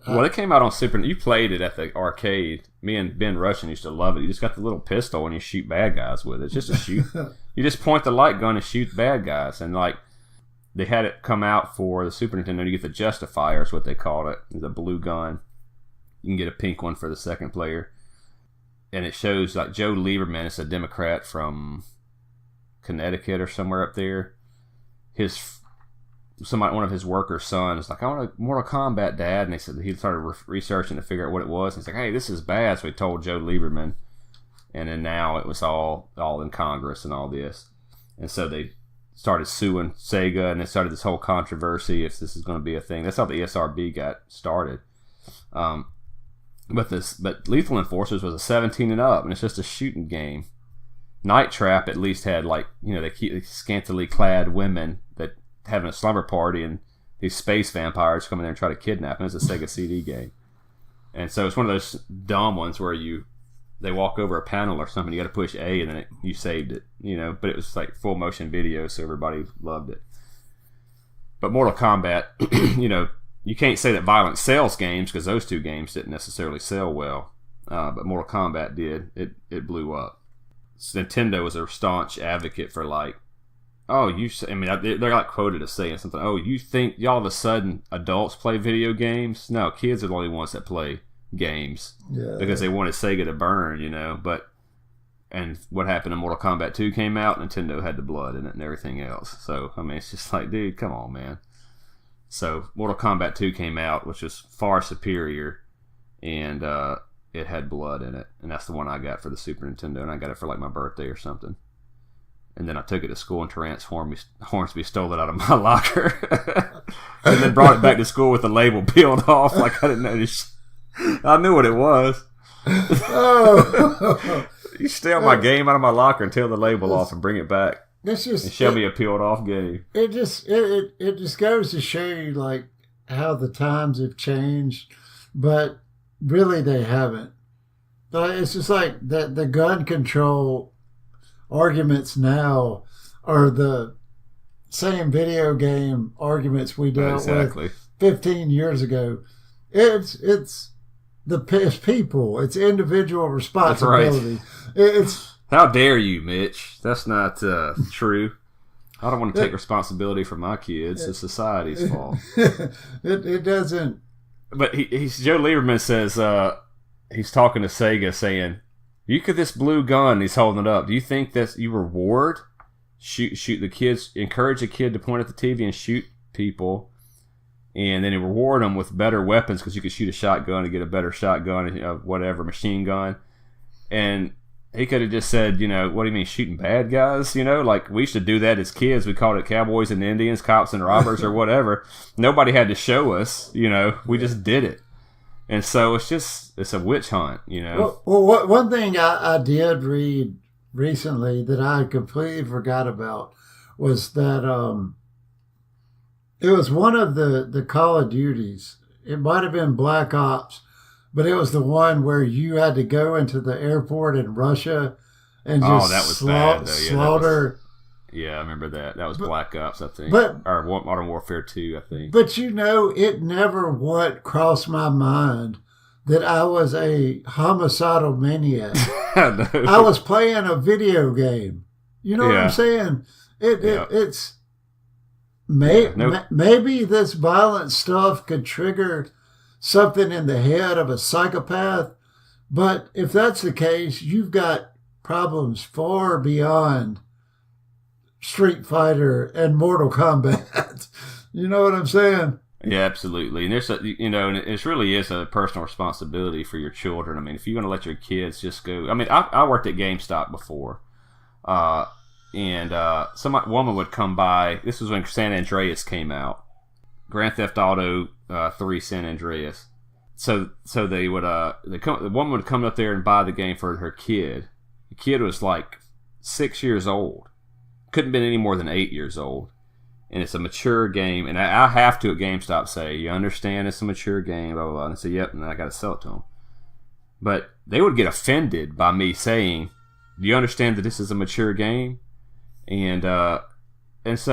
[SPEAKER 1] Well, it came out on Super. You played it at the arcade. Me and Ben Russian used to love it. You just got the little pistol and you shoot bad guys with it. It's just a shoot. You just point the light gun and shoot bad guys. And like they had it come out for the Super Nintendo. You get the Justifier, is what they called it. It's a blue gun. You can get a pink one for the second player. And it shows like Joe Lieberman is a Democrat from Connecticut or somewhere up there. One of his workers' sons, like, I want a Mortal Kombat, Dad. And they said he started researching to figure out what it was. And he's like, hey, this is bad. So he told Joe Lieberman. And then now it was all in Congress and all this. And so they started suing Sega, and they started this whole controversy if this is going to be a thing. That's how the ESRB got started. But Lethal Enforcers was a 17 and up, and it's just a shooting game. Night Trap at least had, like, you know, they keep scantily clad women that having a slumber party, and these space vampires come in there and try to kidnap them. It's a Sega CD game. And so it's one of those dumb ones where they walk over a panel or something, you got to push A, and then you saved it, you know. But it was like full motion video, so everybody loved it. But Mortal Kombat, you know, you can't say that Violence sells games, because those two games didn't necessarily sell well. But Mortal Kombat did. It blew up. Nintendo was a staunch advocate for, like, they're like quoted as saying something. Oh, you think all of a sudden adults play video games? No, kids are the only ones that play games because they wanted Sega to burn, you know. And what happened in Mortal Kombat 2 came out, Nintendo had the blood in it and everything else. So, I mean, it's just like, dude, come on, man. So, Mortal Kombat 2 came out, which was far superior, and it had blood in it. And that's the one I got for the Super Nintendo, and I got it for like my birthday or something. And then I took it to school, and Terrence Hornsby stole it out of my locker. And then brought it back to school with the label peeled off like I didn't notice. I knew what it was.
[SPEAKER 2] Oh.
[SPEAKER 1] You steal my game out of my locker and tear the label off and bring it back.
[SPEAKER 2] And
[SPEAKER 1] show me a peeled off game.
[SPEAKER 2] It just goes to show you, like, how the times have changed, but really they haven't. But it's just like the gun control arguments now are the same video game arguments we dealt with 15 years ago. It's people. It's individual responsibility.
[SPEAKER 1] That's right. How dare you, Mitch? That's not true. I don't want to take responsibility for my kids. It's society's fault.
[SPEAKER 2] It doesn't.
[SPEAKER 1] But Joe Lieberman says he's talking to Sega saying, "You get this blue gun." He's holding it up. Do you think that you reward shoot the kids, encourage a kid to point at the TV and shoot people, and then you reward them with better weapons because you could shoot a shotgun and get a better shotgun, whatever, machine gun, and he could have just said, you know, what do you mean shooting bad guys? You know, like we used to do that as kids. We called it cowboys and Indians, cops and robbers, or whatever. Nobody had to show us, you know. We just did it. And so it's a witch hunt, you know.
[SPEAKER 2] Well, one thing I did read recently that I completely forgot about was that it was one of the Call of Duties. It might have been Black Ops, but it was the one where you had to go into the airport in Russia and just
[SPEAKER 1] that was bad, though.
[SPEAKER 2] slaughter.
[SPEAKER 1] Yeah, I remember that. That was Black Ops, I think. Or Modern Warfare 2, I think.
[SPEAKER 2] But, you know, it never once crossed my mind that I was a homicidal maniac. I was playing a video game. You know what I'm saying? It's... Maybe this violent stuff could trigger something in the head of a psychopath, but if that's the case, you've got problems far beyond Street Fighter and Mortal Kombat. You know what I'm saying?
[SPEAKER 1] Yeah, absolutely. And there's and it really is a personal responsibility for your children. I mean, if you're going to let your kids just go, I mean, I worked at GameStop before, and some woman would come by. This was when San Andreas came out, Grand Theft Auto 3 San Andreas. So they would the woman would come up there and buy the game for her kid. The kid was like 6 years old, couldn't have been any more than 8 years old, and it's a mature game. And I have to at GameStop say, you understand it's a mature game, blah blah blah. And I say, yep, and I got to sell it to them. But they would get offended by me saying, do you understand that this is a mature game? And it's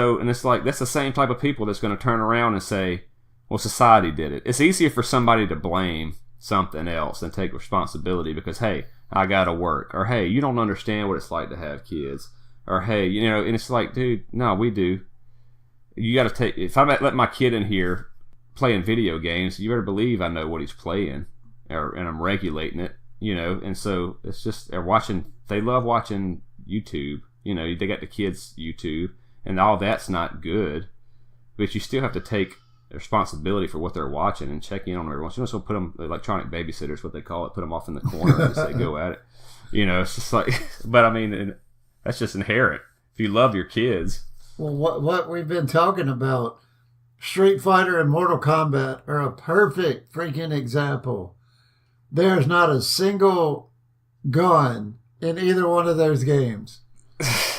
[SPEAKER 1] like, that's the same type of people that's going to turn around and say, Well, society did it. It's easier for somebody to blame something else than take responsibility because, hey, I gotta work, or hey, you don't understand what it's like to have kids, or hey, and it's like, dude, no, we do. You gotta take. If I let my kid in here playing video games, you better believe I know what he's playing, and I'm regulating it, And so it's just they're watching. They love watching YouTube. They got the kids YouTube, and all that's not good, but you still have to take responsibility for what they're watching and check in on everyone. So put them electronic babysitters, what they call it, put them off in the corner and say go at it. It's just like, but I mean, that's just inherent. If you love your kids.
[SPEAKER 2] Well, what we've been talking about, Street Fighter and Mortal Kombat are a perfect freaking example. There's not a single gun in either one of those games.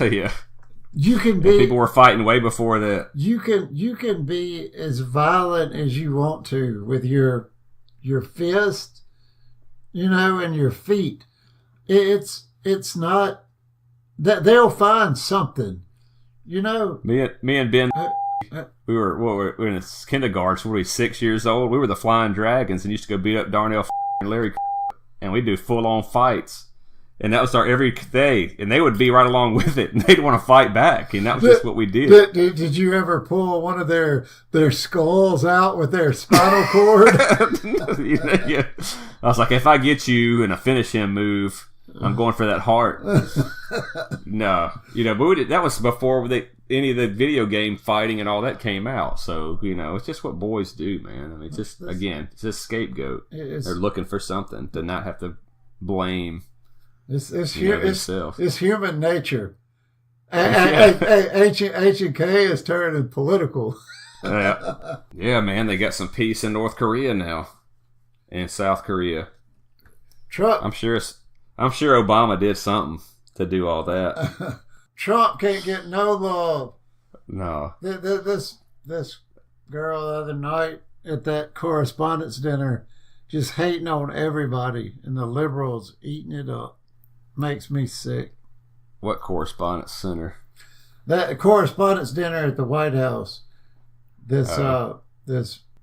[SPEAKER 1] Yeah.
[SPEAKER 2] You can be.
[SPEAKER 1] People were fighting way before that.
[SPEAKER 2] You can be as violent as you want to with your fist, and your feet. It's not that they'll find something,
[SPEAKER 1] Me and Ben, we were in kindergarten. So we were 6 years old. We were the Flying Dragons and used to go beat up Darnell and Larry, and we'd do full on fights. And that was our every day, and they would be right along with it, and they'd want to fight back, and that was just what we did.
[SPEAKER 2] Did you ever pull one of their skulls out with their spinal cord?
[SPEAKER 1] Yeah. I was like, if I get you in a finish him move, I'm going for that heart. No, but that was before any of the video game fighting and all that came out. So it's just what boys do, man. I mean, it's just scapegoat. They're looking for something to not have to blame.
[SPEAKER 2] It's human nature. HnK is turning political.
[SPEAKER 1] Yeah, man. They got some peace in North Korea now, and South Korea.
[SPEAKER 2] Trump.
[SPEAKER 1] I'm sure Obama did something to do all that.
[SPEAKER 2] Trump can't get no love.
[SPEAKER 1] No.
[SPEAKER 2] This girl the other night at that correspondence dinner, just hating on everybody, and the liberals eating it up. Makes me sick.
[SPEAKER 1] What correspondence center?
[SPEAKER 2] That correspondence dinner at the White House. This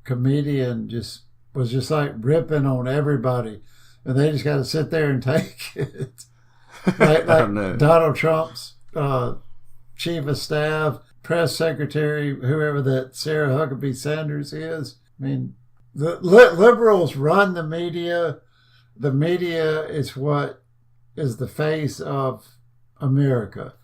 [SPEAKER 2] comedian was just like ripping on everybody, and they just got to sit there and take it. like Donald Trump's chief of staff, press secretary, whoever that Sarah Huckabee Sanders is. I mean, the liberals run the media. The media is what is the face of America.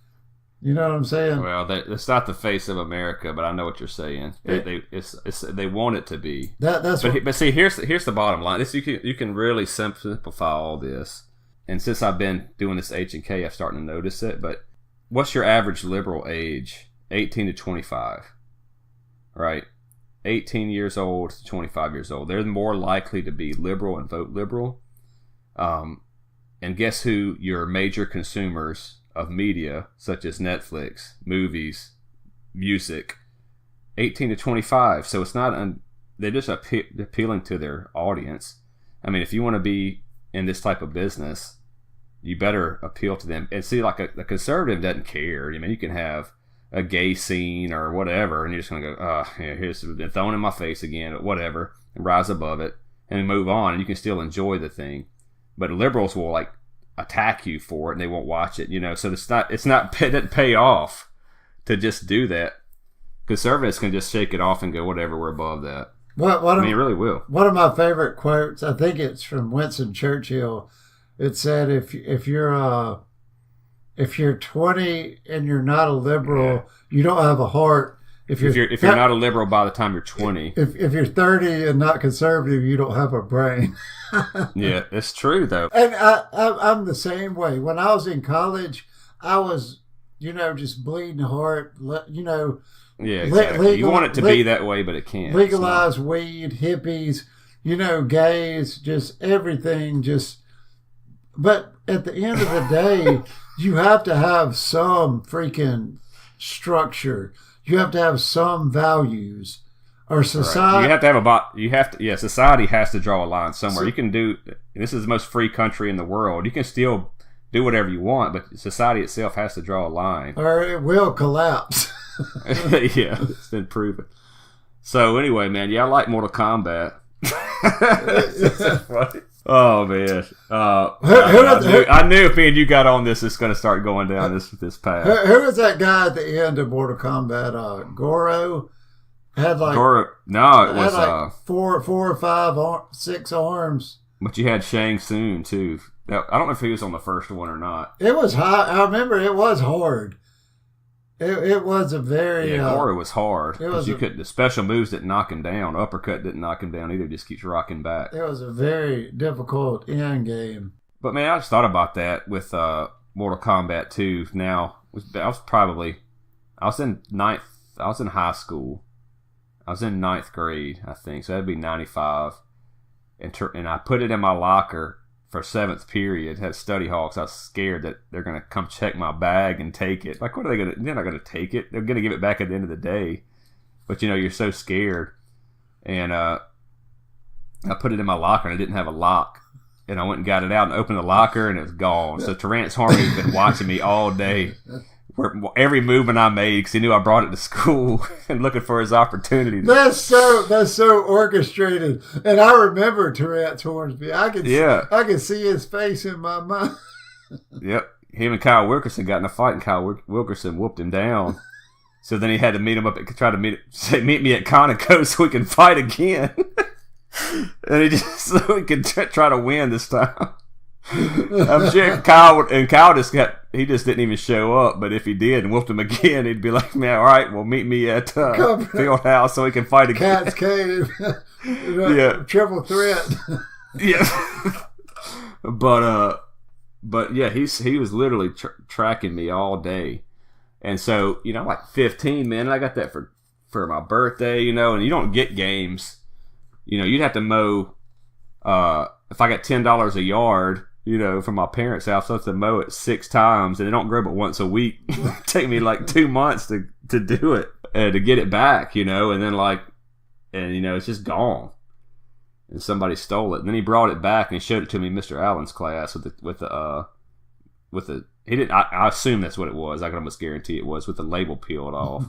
[SPEAKER 2] You know what I'm saying?
[SPEAKER 1] Well, it's not the face of America, but I know what you're saying. They want it to be. But see, here's the bottom line. You can really simplify all this. And since I've been doing this HnK, I'm starting to notice it. But what's your average liberal age? 18 to 25, right? 18 years old to 25 years old. They're more likely to be liberal and vote liberal. And guess who your major consumers of media, such as Netflix, movies, music, 18 to 25. So it's not, they're just appealing to their audience. I mean, if you want to be in this type of business, you better appeal to them. And see, like a conservative doesn't care. I mean, you can have a gay scene or whatever, and you're just going to go, here's been thrown in my face again, or whatever, and rise above it and move on, and you can still enjoy the thing. But liberals will attack you for it, and they won't watch it. So it doesn't pay off to just do that. Conservatives can just shake it off and go, whatever, we're above that. It really will.
[SPEAKER 2] One of my favorite quotes, I think it's from Winston Churchill. It said, if you're 20 and you're not a liberal, you don't have a heart. If you're
[SPEAKER 1] not a liberal by the time you're 20.
[SPEAKER 2] If you're 30 and not conservative, you don't have a brain.
[SPEAKER 1] Yeah, it's true, though.
[SPEAKER 2] And I'm the same way. When I was in college, I was, just bleeding heart,
[SPEAKER 1] Yeah, exactly. You want it to be that way, but it can't.
[SPEAKER 2] Legalize weed, hippies, gays, just everything, But at the end of the day, you have to have some freaking structure. You have to have some values, or society.
[SPEAKER 1] Right. Society has to draw a line somewhere. You can do. This is the most free country in the world. You can still do whatever you want, but society itself has to draw a line,
[SPEAKER 2] or it will collapse.
[SPEAKER 1] Yeah, it's been proven. So anyway, man, yeah, I like Mortal Kombat. So funny. Oh man, I knew if me and you got on this, it's going to start going down this path.
[SPEAKER 2] Who was that guy at the end of Mortal Kombat? Goro had like
[SPEAKER 1] Goro. No, it was
[SPEAKER 2] like four or five, 6 arms.
[SPEAKER 1] But you had Shang Tsung too. Now, I don't know if he was on the first one or not.
[SPEAKER 2] It was high. I remember it was hard. It was a very
[SPEAKER 1] Goro was hard because the special moves didn't knock him down. Uppercut didn't knock him down either. Just keeps rocking back.
[SPEAKER 2] It was a very difficult end game.
[SPEAKER 1] But man, I just thought about that with Mortal Kombat 2. Now I was in high school. I was in 9th grade, I think. So that'd be 95, and I put it in my locker for 7th period. Had study hall, so I was scared that they're going to come check my bag and take it. Like, what are they going to? They're not going to take it. They're going to give it back at the end of the day. But you're so scared. And I put it in my locker, and I didn't have a lock. And I went and got it out and opened the locker, and it was gone. So Terrence Harmony's been watching me all day. Every movement I made, because he knew I brought it to school and looking for his opportunity.
[SPEAKER 2] That's so orchestrated. And I remember Terrence Hornsby. I can see his face in my mind.
[SPEAKER 1] Yep. Him and Kyle Wilkerson got in a fight, and Kyle Wilkerson whooped him down. So then he had to meet him up meet me at Conoco so we can fight again. And so we can try to win this time. I'm sure Kyle he just didn't even show up, but if he did and whooped him again, he'd be like, man, all right, well, meet me at Field House so we can fight again.
[SPEAKER 2] Cat's Cave. Yeah. Triple threat.
[SPEAKER 1] Yeah. But yeah, he was literally tracking me all day. And so, I'm like 15, man, and I got that for my birthday, and you don't get games. You'd have to mow, if I got $10 a yard, from my parents' house, I have to mow it 6 times, and it don't grow but once a week. It take me like 2 months to do it and to get it back, and then it's just gone. And somebody stole it. And then he brought it back and he showed it to me in Mr. Allen's class he didn't. I assume that's what it was. I can almost guarantee it was, with the label peeled off.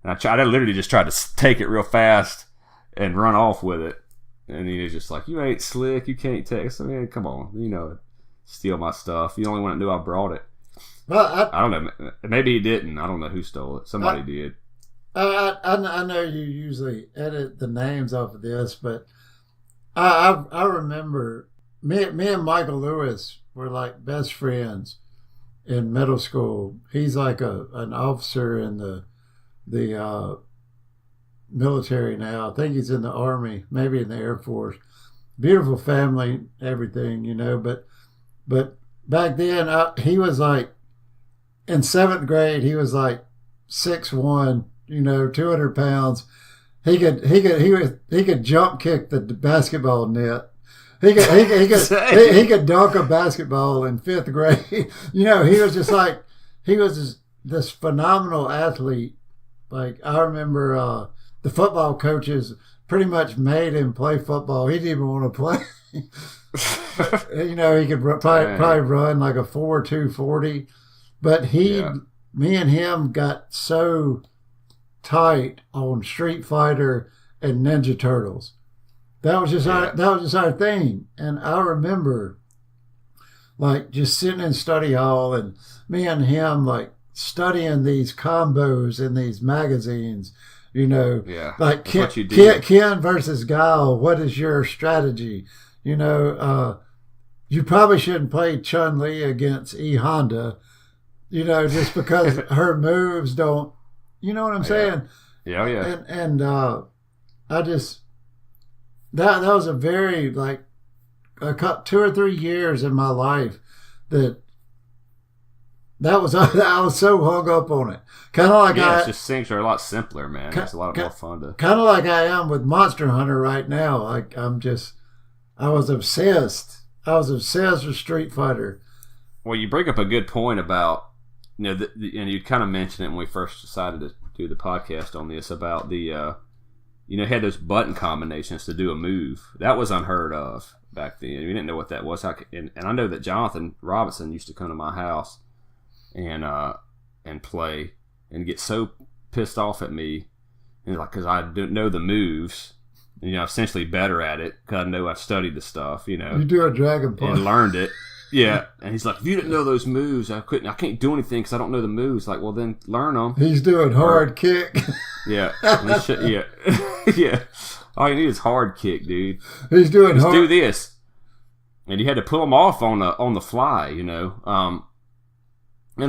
[SPEAKER 1] And I literally just tried to take it real fast and run off with it. And he was just like, "You ain't slick. You can't take." I mean, come on, steal my stuff. You the only one that knew I brought it.
[SPEAKER 2] Well,
[SPEAKER 1] I don't know. Maybe he didn't. I don't know who stole it. Somebody did.
[SPEAKER 2] I know you usually edit the names off of this, but I remember me and Michael Lewis were like best friends in middle school. He's like an officer in the military now. I think he's in the Army, maybe in the Air Force. Beautiful family, everything, But back then, he was like, in 7th grade, he was like 6'1", 200 pounds. He could jump kick the basketball net. He could dunk a basketball in 5th grade. He was this phenomenal athlete. Like, I remember the football coaches pretty much made him play football. He didn't even want to play. He could probably run like a 4.2 40. But me and him got so tight on Street Fighter and Ninja Turtles. That was just our thing. And I remember like just sitting in study hall and me and him like studying these combos in these magazines, like Ken versus Guile. What is your strategy? You probably shouldn't play Chun-Li against E Honda, just because her moves don't, you know what I'm saying?
[SPEAKER 1] Yeah.
[SPEAKER 2] And I just, that was a very, like, 2 or 3 years in my life that I was so hung up on it. Kind of like
[SPEAKER 1] just things are a lot simpler, man. It's a lot more fun to.
[SPEAKER 2] Kind of like I am with Monster Hunter right now. Like I was obsessed. I was obsessed with Street Fighter.
[SPEAKER 1] Well, you bring up a good point about, and you kind of mentioned it when we first decided to do the podcast on this about the, had those button combinations to do a move. That was unheard of back then. We didn't know what that was. And I know that Jonathan Robinson used to come to my house and play and get so pissed off at me and like because I don't know the moves, essentially better at it because I know I've studied the stuff,
[SPEAKER 2] You do a dragon punch
[SPEAKER 1] and learned it. Yeah, and he's like, if you didn't know those moves, I can't do anything because I don't know the moves. Like, well, then learn them.
[SPEAKER 2] He's doing hard kick.
[SPEAKER 1] Yeah, yeah. All you need is hard kick, dude.
[SPEAKER 2] He's doing
[SPEAKER 1] Just do this, and you had to pull them off on the fly, And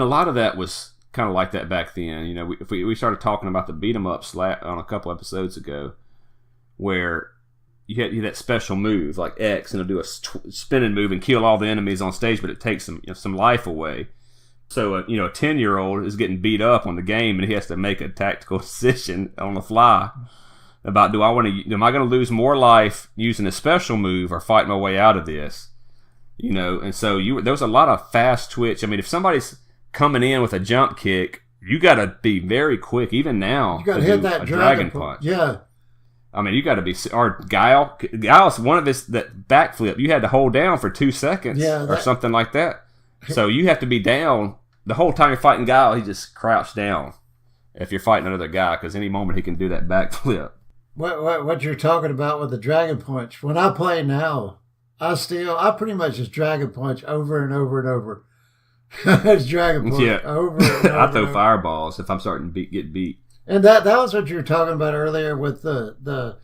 [SPEAKER 1] a lot of that was kind of like that back then. We started talking about the beat 'em ups on a couple episodes ago, where you had that special move like X, and it'll do a spinning move and kill all the enemies on stage, but it takes some life away. So a 10-year-old is getting beat up on the game, and he has to make a tactical decision on the fly about am I going to lose more life using a special move or fight my way out of this? And so there was a lot of fast twitch. I mean, if somebody's coming in with a jump kick, you got to be very quick. Even now,
[SPEAKER 2] you got to hit that
[SPEAKER 1] dragon punch.
[SPEAKER 2] Yeah.
[SPEAKER 1] I mean, you got to be. Or Guile's one of his that backflip you had to hold down for 2 seconds, or something like that. So you have to be down the whole time you're fighting Guile. He just crouched down if you're fighting another guy because any moment he can do that backflip.
[SPEAKER 2] What you're talking about with the dragon punch? When I play now, I pretty much just dragon punch over and over and over. It's dragon punch over and over.
[SPEAKER 1] I throw fireballs if I'm starting to get beat.
[SPEAKER 2] And that was what you were talking about earlier with the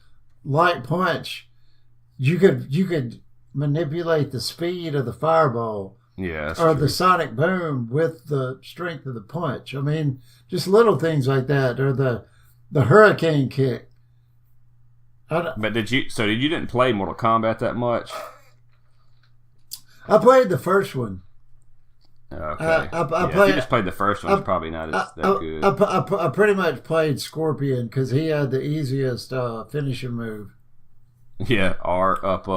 [SPEAKER 2] light punch. You could manipulate the speed of the fireball, or the sonic boom with the strength of the punch. I mean, just little things like that, or the hurricane kick.
[SPEAKER 1] But you didn't play Mortal Kombat that much?
[SPEAKER 2] I played the first one.
[SPEAKER 1] Okay. If you just played the first one, it's probably not that good.
[SPEAKER 2] I pretty much played Scorpion because he had the easiest finishing move.
[SPEAKER 1] Yeah, R, up.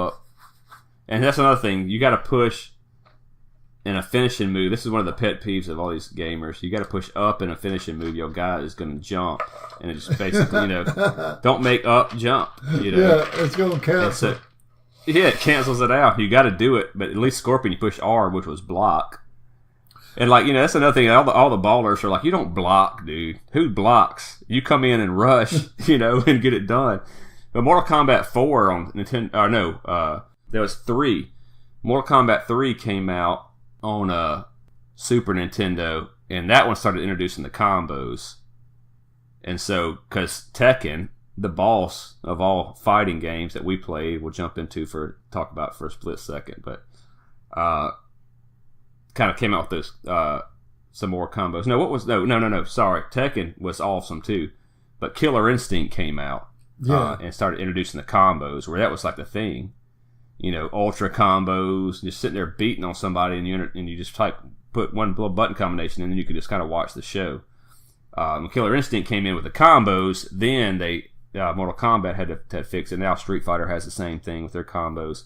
[SPEAKER 1] And that's another thing. You got to push in a finishing move. This is one of the pet peeves of all these gamers. You got to push up in a finishing move. Your guy is going to jump. And it just basically, don't make up jump.
[SPEAKER 2] Yeah, it's going to cancel.
[SPEAKER 1] It cancels it out. You got to do it. But at least Scorpion, you push R, which was block. And that's another thing. All the ballers are like, you don't block, dude. Who blocks? You come in and rush, and get it done. But Mortal Kombat 4 on Nintendo, there was 3. Mortal Kombat 3 came out on Super Nintendo, and that one started introducing the combos. And so, because Tekken, the boss of all fighting games that we played, we'll jump into talk about for a split second, but kind of came out with those some more combos. No, sorry. Tekken was awesome too, but Killer Instinct came out and started introducing the combos, where that was like the thing. Ultra combos, just sitting there beating on somebody, and you just put one little button combination, and then you could just kind of watch the show. Killer Instinct came in with the combos. Then Mortal Kombat had to fix it. Now Street Fighter has the same thing with their combos.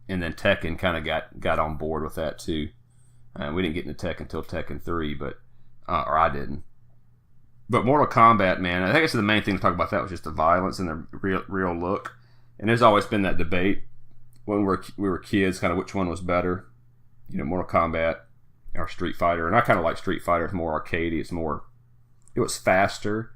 [SPEAKER 1] And then Tekken kind of got on board with that too. We didn't get into Tekken until Tekken 3, or I didn't. But Mortal Kombat, man, I think the main thing to talk about that was just the violence and the real look. And there's always been that debate when we were kids, kind of which one was better, Mortal Kombat or Street Fighter. And I kind of like Street Fighter. It's more arcadey. It was faster.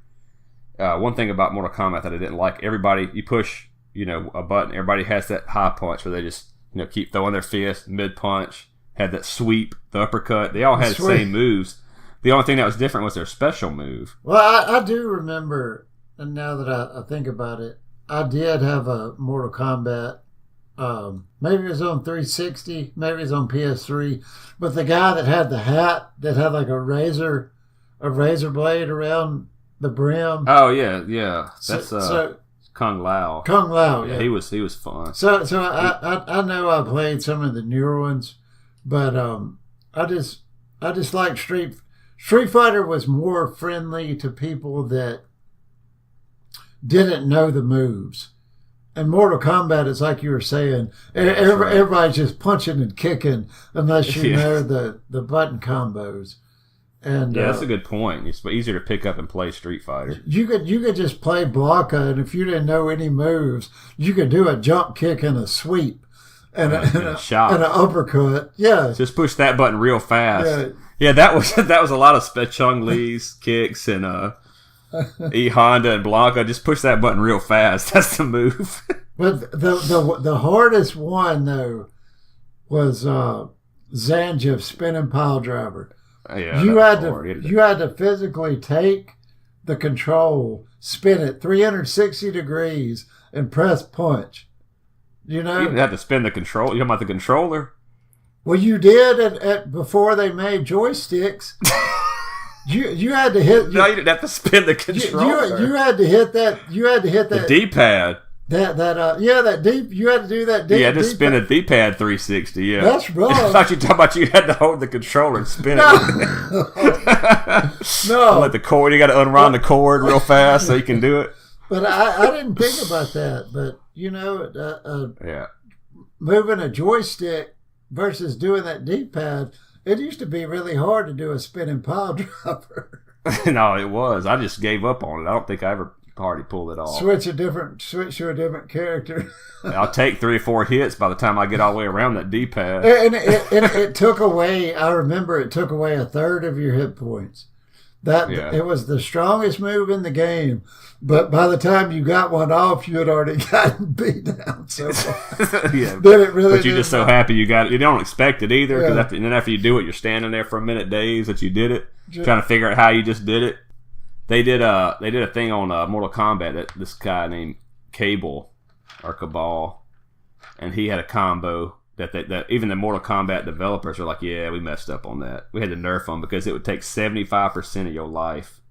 [SPEAKER 1] One thing about Mortal Kombat that I didn't like, you push, a button, everybody has that high punch where they just, keep throwing their fist, mid punch, had that sweep, the uppercut. They all had the same moves. The only thing that was different was their special move.
[SPEAKER 2] Well, I do remember, and now that I think about it, I did have a Mortal Kombat. Maybe it was on 360, maybe it was on PS3. But the guy that had the hat that had like a razor blade around the brim.
[SPEAKER 1] Oh yeah. That's Kung Lao.
[SPEAKER 2] Yeah,
[SPEAKER 1] he was fun.
[SPEAKER 2] So I know I played some of the newer ones, but I just like Street Fighter was more friendly to people that didn't know the moves. And Mortal Kombat is like you were saying, everybody's just punching and kicking unless you know the button combos. And
[SPEAKER 1] that's a good point. It's easier to pick up and play Street Fighter.
[SPEAKER 2] You could just play Blanca, and if you didn't know any moves, you could do a jump kick and a sweep and a shot and an uppercut. Yeah,
[SPEAKER 1] just push that button real fast. Yeah, that was a lot of Chun Li's kicks and E Honda and Blanca, just push that button real fast. That's the move.
[SPEAKER 2] But the hardest one though was Zangief's spinning pile driver.
[SPEAKER 1] Yeah,
[SPEAKER 2] you had to physically take the control, spin it 360 degrees, and press punch. You know,
[SPEAKER 1] you didn't have to spin the control. You talking about the controller?
[SPEAKER 2] Well, you did at before they made joysticks. You had to hit.
[SPEAKER 1] No, you didn't have to spin the controller.
[SPEAKER 2] You had to hit that. You had to hit that
[SPEAKER 1] the D-pad.
[SPEAKER 2] That deep. You had to do that.
[SPEAKER 1] You had to spin a D-pad 360. Yeah,
[SPEAKER 2] that's wrong.
[SPEAKER 1] I thought you were talking about you had to hold the controller and spin it.
[SPEAKER 2] No,
[SPEAKER 1] let the cord. You got to unwind the cord real fast so you can do it.
[SPEAKER 2] But I didn't think about that. But you know, moving a joystick versus doing that D-pad, it used to be really hard to do a spinning pile driver.
[SPEAKER 1] No, it was. I just gave up on it. I don't think I ever hardly pulled it off.
[SPEAKER 2] Switch to a different character.
[SPEAKER 1] I'll take 3 or 4 hits by the time I get all the way around that D-pad.
[SPEAKER 2] And it took away. I remember it took away a third of your hit points. It was the strongest move in the game. But by the time you got one off, you had already gotten beat down so far.
[SPEAKER 1] Yeah,
[SPEAKER 2] then it really.
[SPEAKER 1] But you're just so happy you got it. You don't expect it either. Because after you do it, you're standing there for a minute, days that you did it, trying to figure out how you just did it. They did a thing on Mortal Kombat that this guy named Cabal, and he had a combo that even the Mortal Kombat developers are like, yeah, we messed up on that. We had to nerf them because it would take 75% of your life.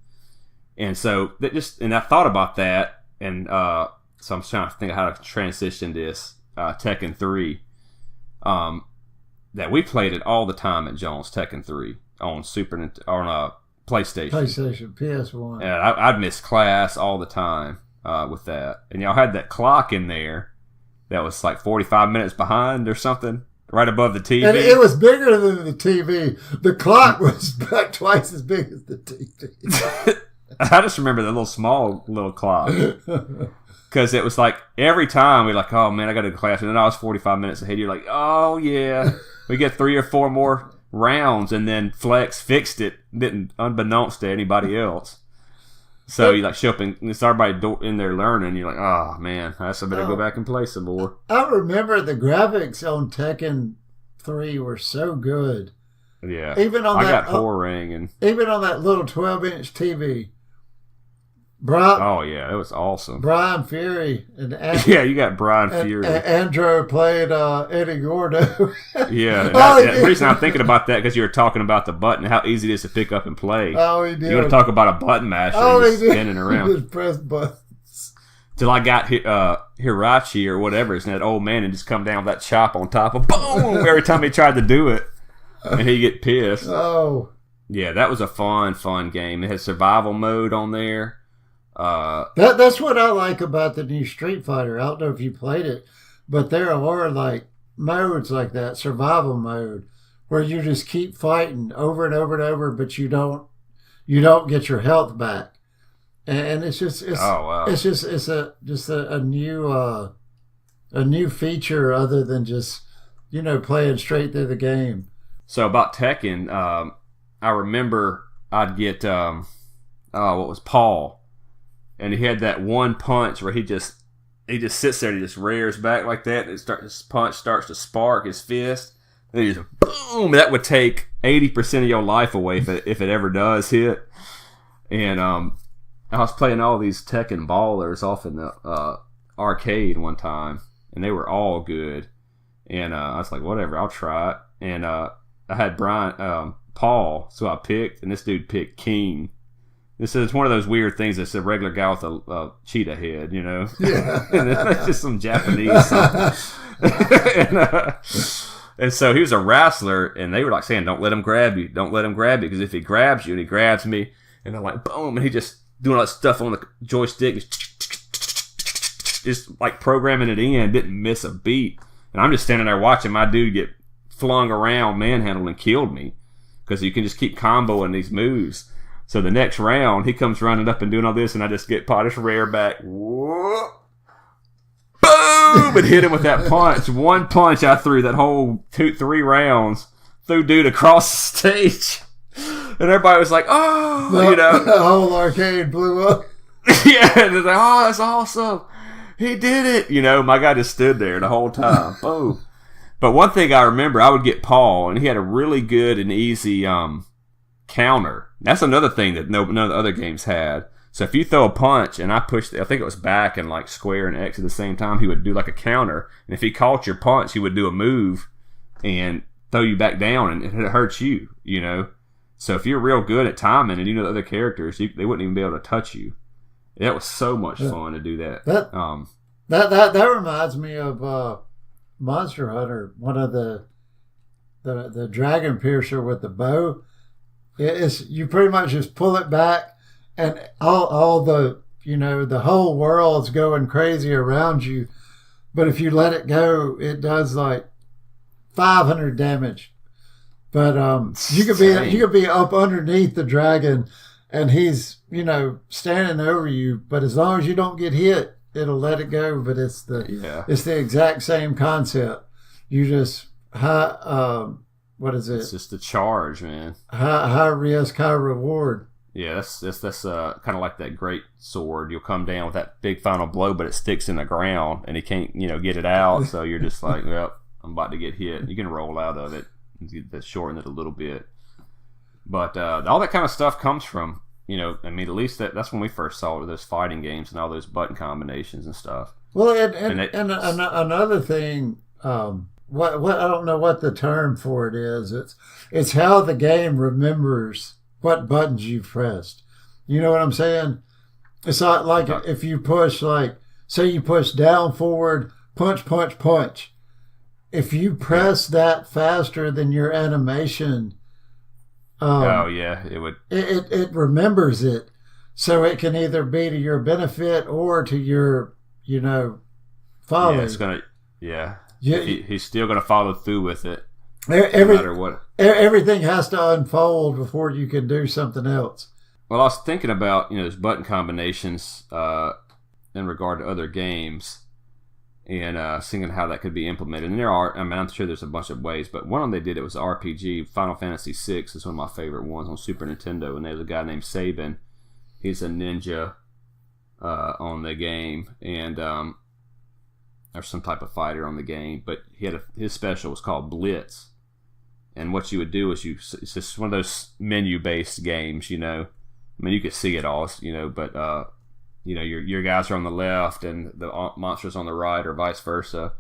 [SPEAKER 1] And so I thought about that, and so I'm trying to think of how to transition this Tekken 3. That we played it all the time at Jones, Tekken 3 on PlayStation,
[SPEAKER 2] PS1.
[SPEAKER 1] And I'd miss class all the time with that. And y'all had that clock in there that was like 45 minutes behind or something, right above the TV.
[SPEAKER 2] And it was bigger than the TV. The clock was about twice as big as the TV.
[SPEAKER 1] I just remember the small clock. Because it was like every time we're like, oh man, I got to go to class. And then I was 45 minutes ahead. You're like, oh yeah. We get 3 or 4 more rounds, and then Flex fixed it, unbeknownst to anybody else. So you show up and it's everybody in there learning. You're like, oh man, I better go back and play some more.
[SPEAKER 2] I remember the graphics on Tekken 3 were so good.
[SPEAKER 1] Yeah,
[SPEAKER 2] I
[SPEAKER 1] got Horror Ring, and
[SPEAKER 2] even on that little 12-inch TV.
[SPEAKER 1] Oh yeah, it was awesome.
[SPEAKER 2] Brian Fury and
[SPEAKER 1] you got Brian Fury.
[SPEAKER 2] Andrew played Eddie Gordo.
[SPEAKER 1] Yeah, the reason I'm thinking about that because you were talking about the button, how easy it is to pick up and play.
[SPEAKER 2] Oh, he did.
[SPEAKER 1] You want to talk about a button masher? He's spinning around.
[SPEAKER 2] He just pressed buttons.
[SPEAKER 1] Till I got Hirachi or whatever, and that old man and just come down with that chop on top of boom every time he tried to do it, and he'd get pissed.
[SPEAKER 2] Oh,
[SPEAKER 1] yeah, that was a fun game. It had survival mode on there.
[SPEAKER 2] That's what I like about the new Street Fighter. I don't know if you played it, but there are modes like that, survival mode, where you just keep fighting over and over and over, but you don't get your health back, and it's a new feature other than just playing straight through the game. So
[SPEAKER 1] about Tekken, I remember I'd get what was Paul. And he had that one punch where he just sits there and he just rears back like that. And his punch starts to spark his fist. And he just boom. That would take 80% of your life away if it ever does hit. And I was playing all these Tekken ballers off in the arcade one time, and they were all good. And I was like, whatever, I'll try it. And I had Paul, so I picked, and this dude picked King. It's one of those weird things that's a regular guy with a cheetah head, Yeah. And it's just some Japanese and so he was a wrestler, and they were saying, don't let him grab you. Don't let him grab you, because if he grabs you and he grabs me, and I'm like, boom, and he just doing all that stuff on the joystick, just programming it in, didn't miss a beat. And I'm just standing there watching my dude get flung around, manhandled, and killed me, because you can just keep comboing these moves. So the next round, he comes running up and doing all this, and I just get Potish rear back. Whoop, boom! And hit him with that punch. One punch I threw that whole 3 rounds. Threw dude across the stage. And everybody was like, oh,
[SPEAKER 2] The whole arcade blew up.
[SPEAKER 1] Yeah, and they're like, oh, that's awesome. He did it. My guy just stood there the whole time. Boom. But one thing I remember, I would get Paul, and he had a really good and easy counter. That's another thing that none of the other games had. So if you throw a punch and I pushed, I think it was back and like square and X at the same time, he would do like a counter. And if he caught your punch, he would do a move and throw you back down, and it hurts you, So if you're real good at timing and you know the other characters, they wouldn't even be able to touch you. That was so much fun to do that.
[SPEAKER 2] That reminds me of Monster Hunter, one of the dragon piercer with the bow. You pretty much just pull it back, and all the the whole world's going crazy around you. But if you let it go, it does like 500 damage. But you could be up underneath the dragon, and he's standing over you. But as long as you don't get hit, it'll let it go. But it's the exact same concept. You just what is it?
[SPEAKER 1] It's just a charge, man.
[SPEAKER 2] High risk, high reward.
[SPEAKER 1] Yeah, that's kind of like that great sword. You'll come down with that big final blow, but it sticks in the ground, and he can't get it out. So you're just like, well, I'm about to get hit. You can roll out of it and shorten it a little bit. But all that kind of stuff comes from, at least that's when we first saw those fighting games and all those button combinations and stuff.
[SPEAKER 2] Well, and another thing, what I don't know what the term for it is. It's how the game remembers what buttons you've pressed. You know what I'm saying? It's not like if you push, say you push down, forward, punch, punch, punch. If you press that faster than your animation, it would. It remembers it, so it can either be to your benefit or to your, folly.
[SPEAKER 1] Yeah, it's gonna. Yeah, he's still gonna follow through with it, no matter what.
[SPEAKER 2] Everything has to unfold before you can do something else.
[SPEAKER 1] Well, I was thinking about those button combinations in regard to other games. And seeing how that could be implemented. And I'm sure there's a bunch of ways, but one of them they did, it was RPG. Final Fantasy VI is one of my favorite ones on Super Nintendo, and there's a guy named Sabin. He's a ninja on the game, and or some type of fighter on the game, but his special was called Blitz. And what you would do is it's just one of those menu-based games, you could see it all, but... your guys are on the left and the monster's on the right, or vice versa.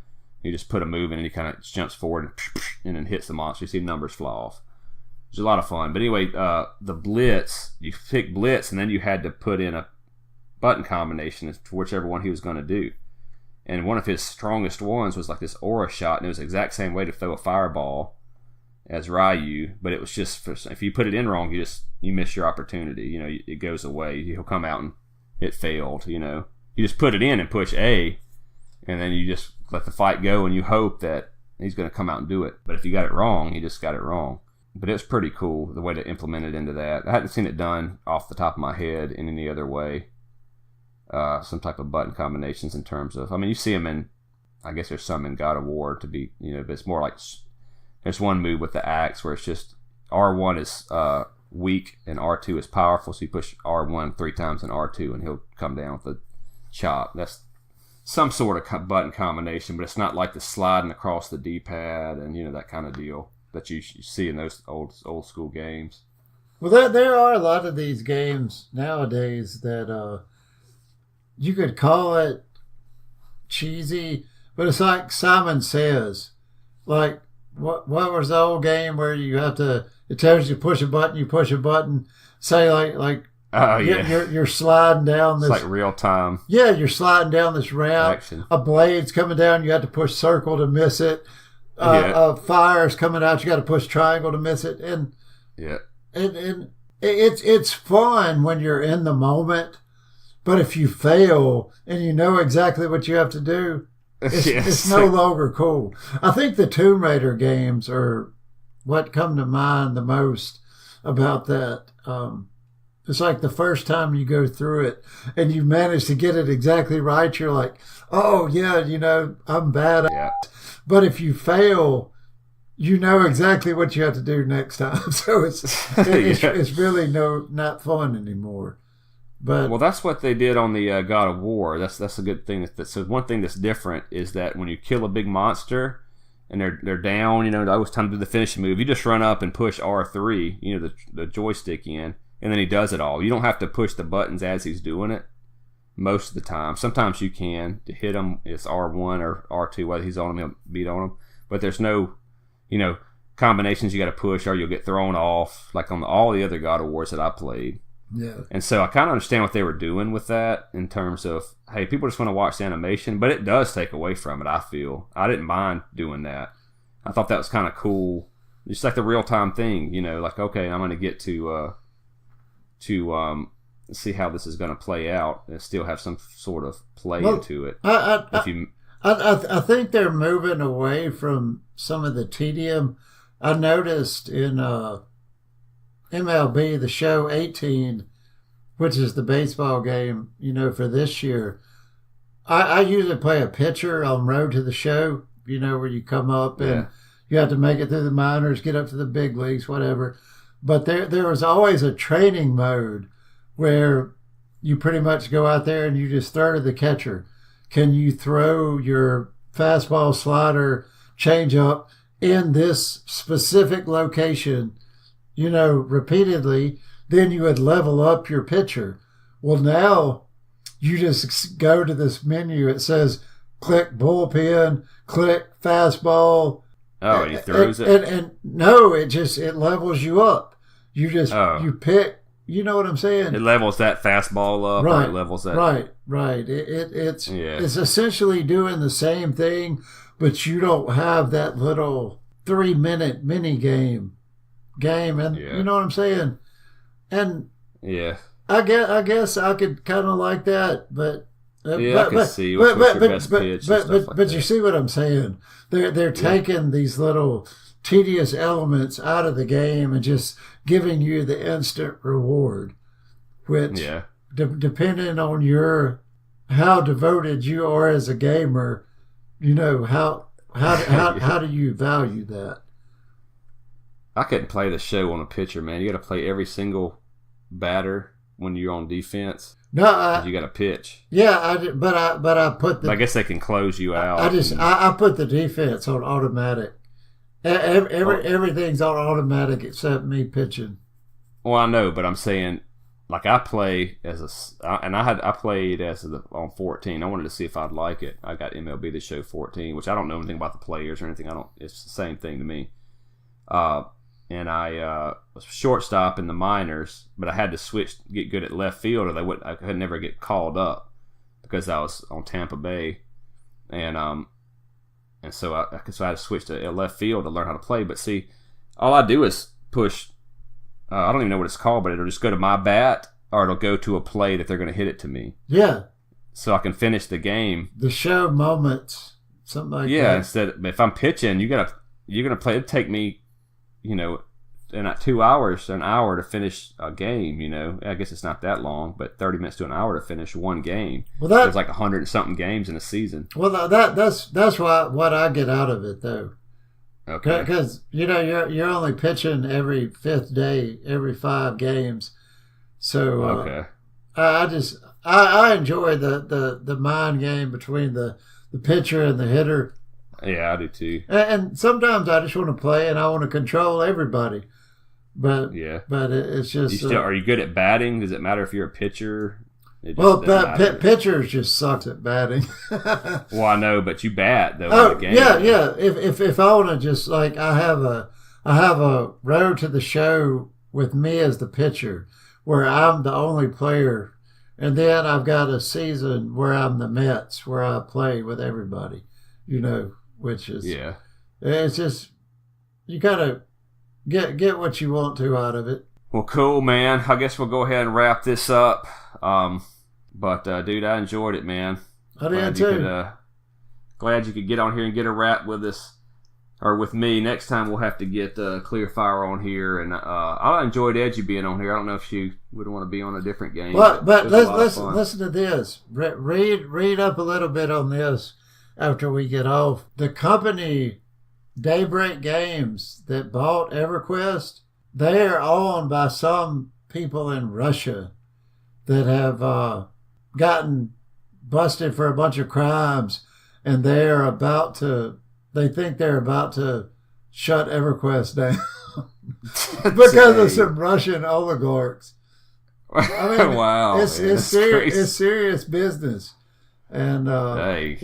[SPEAKER 1] You just put a move in and he kind of jumps forward and then hits the monster. You see numbers fly off. It's a lot of fun. But anyway, the Blitz, you pick Blitz, and then you had to put in a button combination for whichever one he was going to do. And one of his strongest ones was like this aura shot, and it was the exact same way to throw a fireball as Ryu, but it was just if you put it in wrong, you miss your opportunity. It goes away. He'll come out and it failed. You just put it in and push A, and then you just let the fight go, and you hope that he's going to come out and do it. But if you got it wrong, he just got it wrong. But it was pretty cool the way to implement it into that. I hadn't seen it done off the top of my head in any other way. Some type of button combinations in terms of, you see them in, I guess there's some in God of War to be, but it's more like, there's one move with the axe where it's just R1 is weak and R2 is powerful, so you push R1 3 times in R2 and he'll come down with a chop. That's some sort of button combination, but it's not like the sliding across the D-pad and that kind of deal that you see in those old school games.
[SPEAKER 2] Well, there are a lot of these games nowadays that you could call it cheesy, but it's like Simon Says. Like, what was the old game where it tells you push a button, you push a button, say you're sliding down this.
[SPEAKER 1] It's like real time.
[SPEAKER 2] Yeah, you're sliding down this ramp.
[SPEAKER 1] Action.
[SPEAKER 2] A blade's coming down, you have to push circle to miss it. A fire's coming out, you got to push triangle to miss it. And it's fun when you're in the moment, but if you fail and you know exactly what you have to do, it's no longer cool. I think the Tomb Raider games are what come to mind the most about that. It's like the first time you go through it and you manage to get it exactly right, you're like, oh yeah, I'm bad at it. But if you fail, you know exactly what you have to do next time. So it's really not fun anymore. But
[SPEAKER 1] well, that's what they did on the God of War. That's a good thing. So one thing that's different is that when you kill a big monster and they're down, you know, it was time to do the finishing move. You just run up and push R3, you know, the joystick in, and then he does it all. You don't have to push the buttons as he's doing it most of the time. Sometimes you can to hit him. It's R1 or R2, whether he's on him, he'll beat on him. But there's no, you know, combinations you got to push or you'll get thrown off, like on all the other God of Wars that I played.
[SPEAKER 2] Yeah.
[SPEAKER 1] And so I kind of understand what they were doing with that in terms of, hey, people just want to watch the animation, but it does take away from it, I feel. I didn't mind doing that. I thought that was kind of cool. Just like the real-time thing, you know, like, okay, I'm going to get to see how this is going to play out and still have some sort of play into it.
[SPEAKER 2] I think they're moving away from some of the tedium. I noticed in MLB, the show 18, which is the baseball game, you know, for this year. I usually play a pitcher on Road to the Show, you know, where you come up and you have to make it through the minors, get up to the big leagues, whatever. But there was always a training mode where you pretty much go out there and you just throw to the catcher. Can you throw your fastball, slider, changeup in this specific location, you know, repeatedly? Then you would level up your pitcher. Well, now you just go to this menu. It says click bullpen, click fastball.
[SPEAKER 1] Oh, and he throws it?
[SPEAKER 2] And no, it levels you up. You just, you pick, you know what I'm saying?
[SPEAKER 1] It levels that fastball up.
[SPEAKER 2] Right.
[SPEAKER 1] Or it levels that.
[SPEAKER 2] Right. It's essentially doing the same thing, but you don't have that little 3-minute mini game. And you know what I'm saying? And
[SPEAKER 1] yeah,
[SPEAKER 2] I guess I could kind of like that, but
[SPEAKER 1] I can see what's your best pitch.
[SPEAKER 2] But you see what I'm saying? They're taking these little tedious elements out of the game and just giving you the instant reward, which depending on how devoted you are as a gamer, you know, how do you value that?
[SPEAKER 1] I couldn't play the show on a pitcher, man. You got to play every single batter when you're on defense.
[SPEAKER 2] No,
[SPEAKER 1] you got to pitch.
[SPEAKER 2] Yeah, but I put the.
[SPEAKER 1] I guess they can close you out.
[SPEAKER 2] I put the defense on automatic. Everything's on automatic except me pitching.
[SPEAKER 1] Well, I know, but I'm saying, like I play I played on 14. I wanted to see if I'd like it. I got MLB The Show 14, which I don't know anything about the players or anything. It's the same thing to me. And I was shortstop in the minors, but I had to get good at left field, or I could never get called up because I was on Tampa Bay, and so I had to switch to left field to learn how to play. But see, all I do is push. I don't even know what it's called, but it'll just go to my bat, or it'll go to a play that they're going to hit it to me.
[SPEAKER 2] Yeah. So
[SPEAKER 1] I can finish the game.
[SPEAKER 2] The show moments, something like that.
[SPEAKER 1] Yeah. Instead, if I'm pitching, you're gonna play. It'd take me, you know, in 2 hours, an hour to finish a game. You know, I guess it's not that long, but 30 minutes to an hour to finish one game. Well, there's like 100 and something games in a season.
[SPEAKER 2] Well, that's what I get out of it, though.
[SPEAKER 1] Okay.
[SPEAKER 2] Because you know you're only pitching every 5th day, every 5 games, so
[SPEAKER 1] okay.
[SPEAKER 2] I enjoy the mind game between the pitcher and the hitter.
[SPEAKER 1] Yeah, I do too.
[SPEAKER 2] And sometimes I just want to play and I want to control everybody. But it's just.
[SPEAKER 1] Are you good at batting? Does it matter if you're a pitcher?
[SPEAKER 2] Pitchers just sucks at batting.
[SPEAKER 1] Well, I know, but you bat though. In the game.
[SPEAKER 2] Yeah. If I want to just like I have a Road to the Show with me as the pitcher, where I'm the only player, and then I've got a season where I'm the Mets, where I play with everybody. You know, which is it's just you gotta get what you want to out of it.
[SPEAKER 1] Well, cool, man. I guess we'll go ahead and wrap this up. But dude, I enjoyed it, man.
[SPEAKER 2] I did too.
[SPEAKER 1] Glad you could get on here and get a rap with us, or with me. Next time we'll have to get Clearfire on here, and I enjoyed Edgy being on here. I don't know if she would want to be on a different game.
[SPEAKER 2] But listen to this. Read up a little bit on this after we get off. The company Daybreak Games that bought EverQuest, they are owned by some people in Russia that have gotten busted for a bunch of crimes, and they think they're about to shut EverQuest down because of some Russian oligarchs. I mean,
[SPEAKER 1] wow,
[SPEAKER 2] it's serious business, and I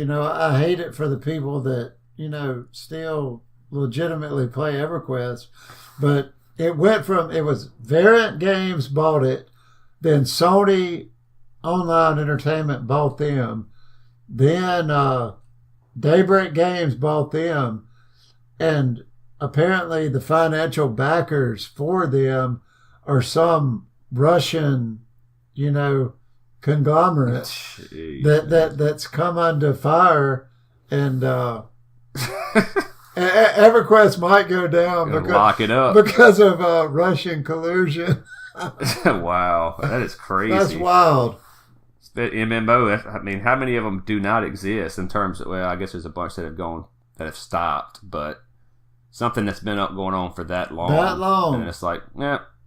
[SPEAKER 2] hate it for the people that still legitimately play EverQuest, but it was Variant Games bought it, then Sony Online Entertainment bought them, then Daybreak Games bought them, and apparently the financial backers for them are some Russian, conglomerate that's come under fire, and EverQuest might go down
[SPEAKER 1] lock it up
[SPEAKER 2] because of Russian collusion.
[SPEAKER 1] Wow, that is crazy.
[SPEAKER 2] That's wild.
[SPEAKER 1] MMO. I mean, how many of them do not exist in terms of? Well, I guess there's a bunch that have stopped, but something that's been going on for that long. And it's like,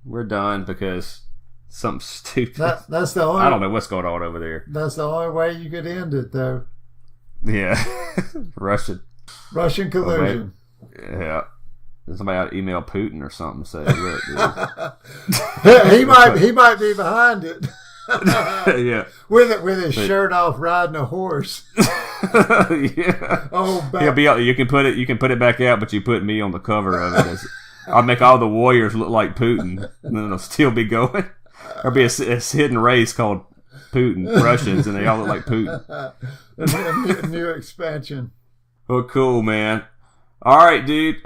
[SPEAKER 1] we're done because something stupid.
[SPEAKER 2] That's the only.
[SPEAKER 1] I don't know what's going on over there.
[SPEAKER 2] That's the only way you could end it, though.
[SPEAKER 1] Yeah, Russian
[SPEAKER 2] collusion.
[SPEAKER 1] Yeah. Somebody ought to email Putin or something and say,
[SPEAKER 2] look, he might be behind it.
[SPEAKER 1] Yeah,
[SPEAKER 2] with his shirt off, riding a horse.
[SPEAKER 1] Yeah.
[SPEAKER 2] Oh,
[SPEAKER 1] you can put it back out, but you put me on the cover of it. I'll make all the warriors look like Putin, and then it'll still be going. There'll be a hidden race called Putin Russians, and they all look like Putin.
[SPEAKER 2] A new expansion.
[SPEAKER 1] Oh, cool, man. All right, dude.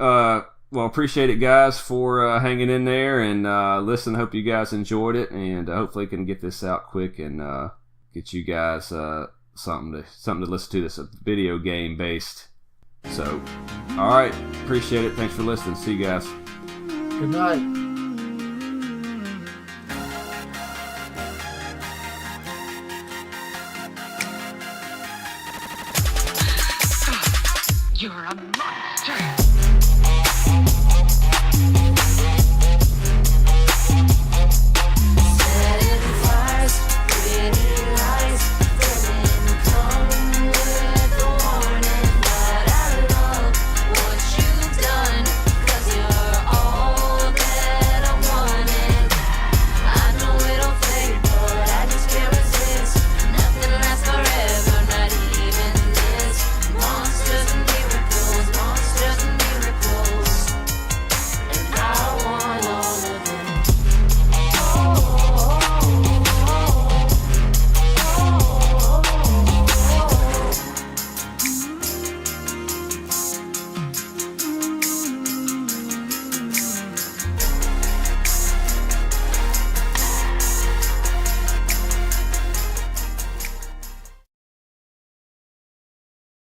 [SPEAKER 1] Well, appreciate it, guys, for hanging in there and listen. Hope you guys enjoyed it, and hopefully can get this out quick and get you guys something to listen to. That's a video game based. So, all right, appreciate it. Thanks for listening. See you guys.
[SPEAKER 2] Good night.
[SPEAKER 3] You're a monster.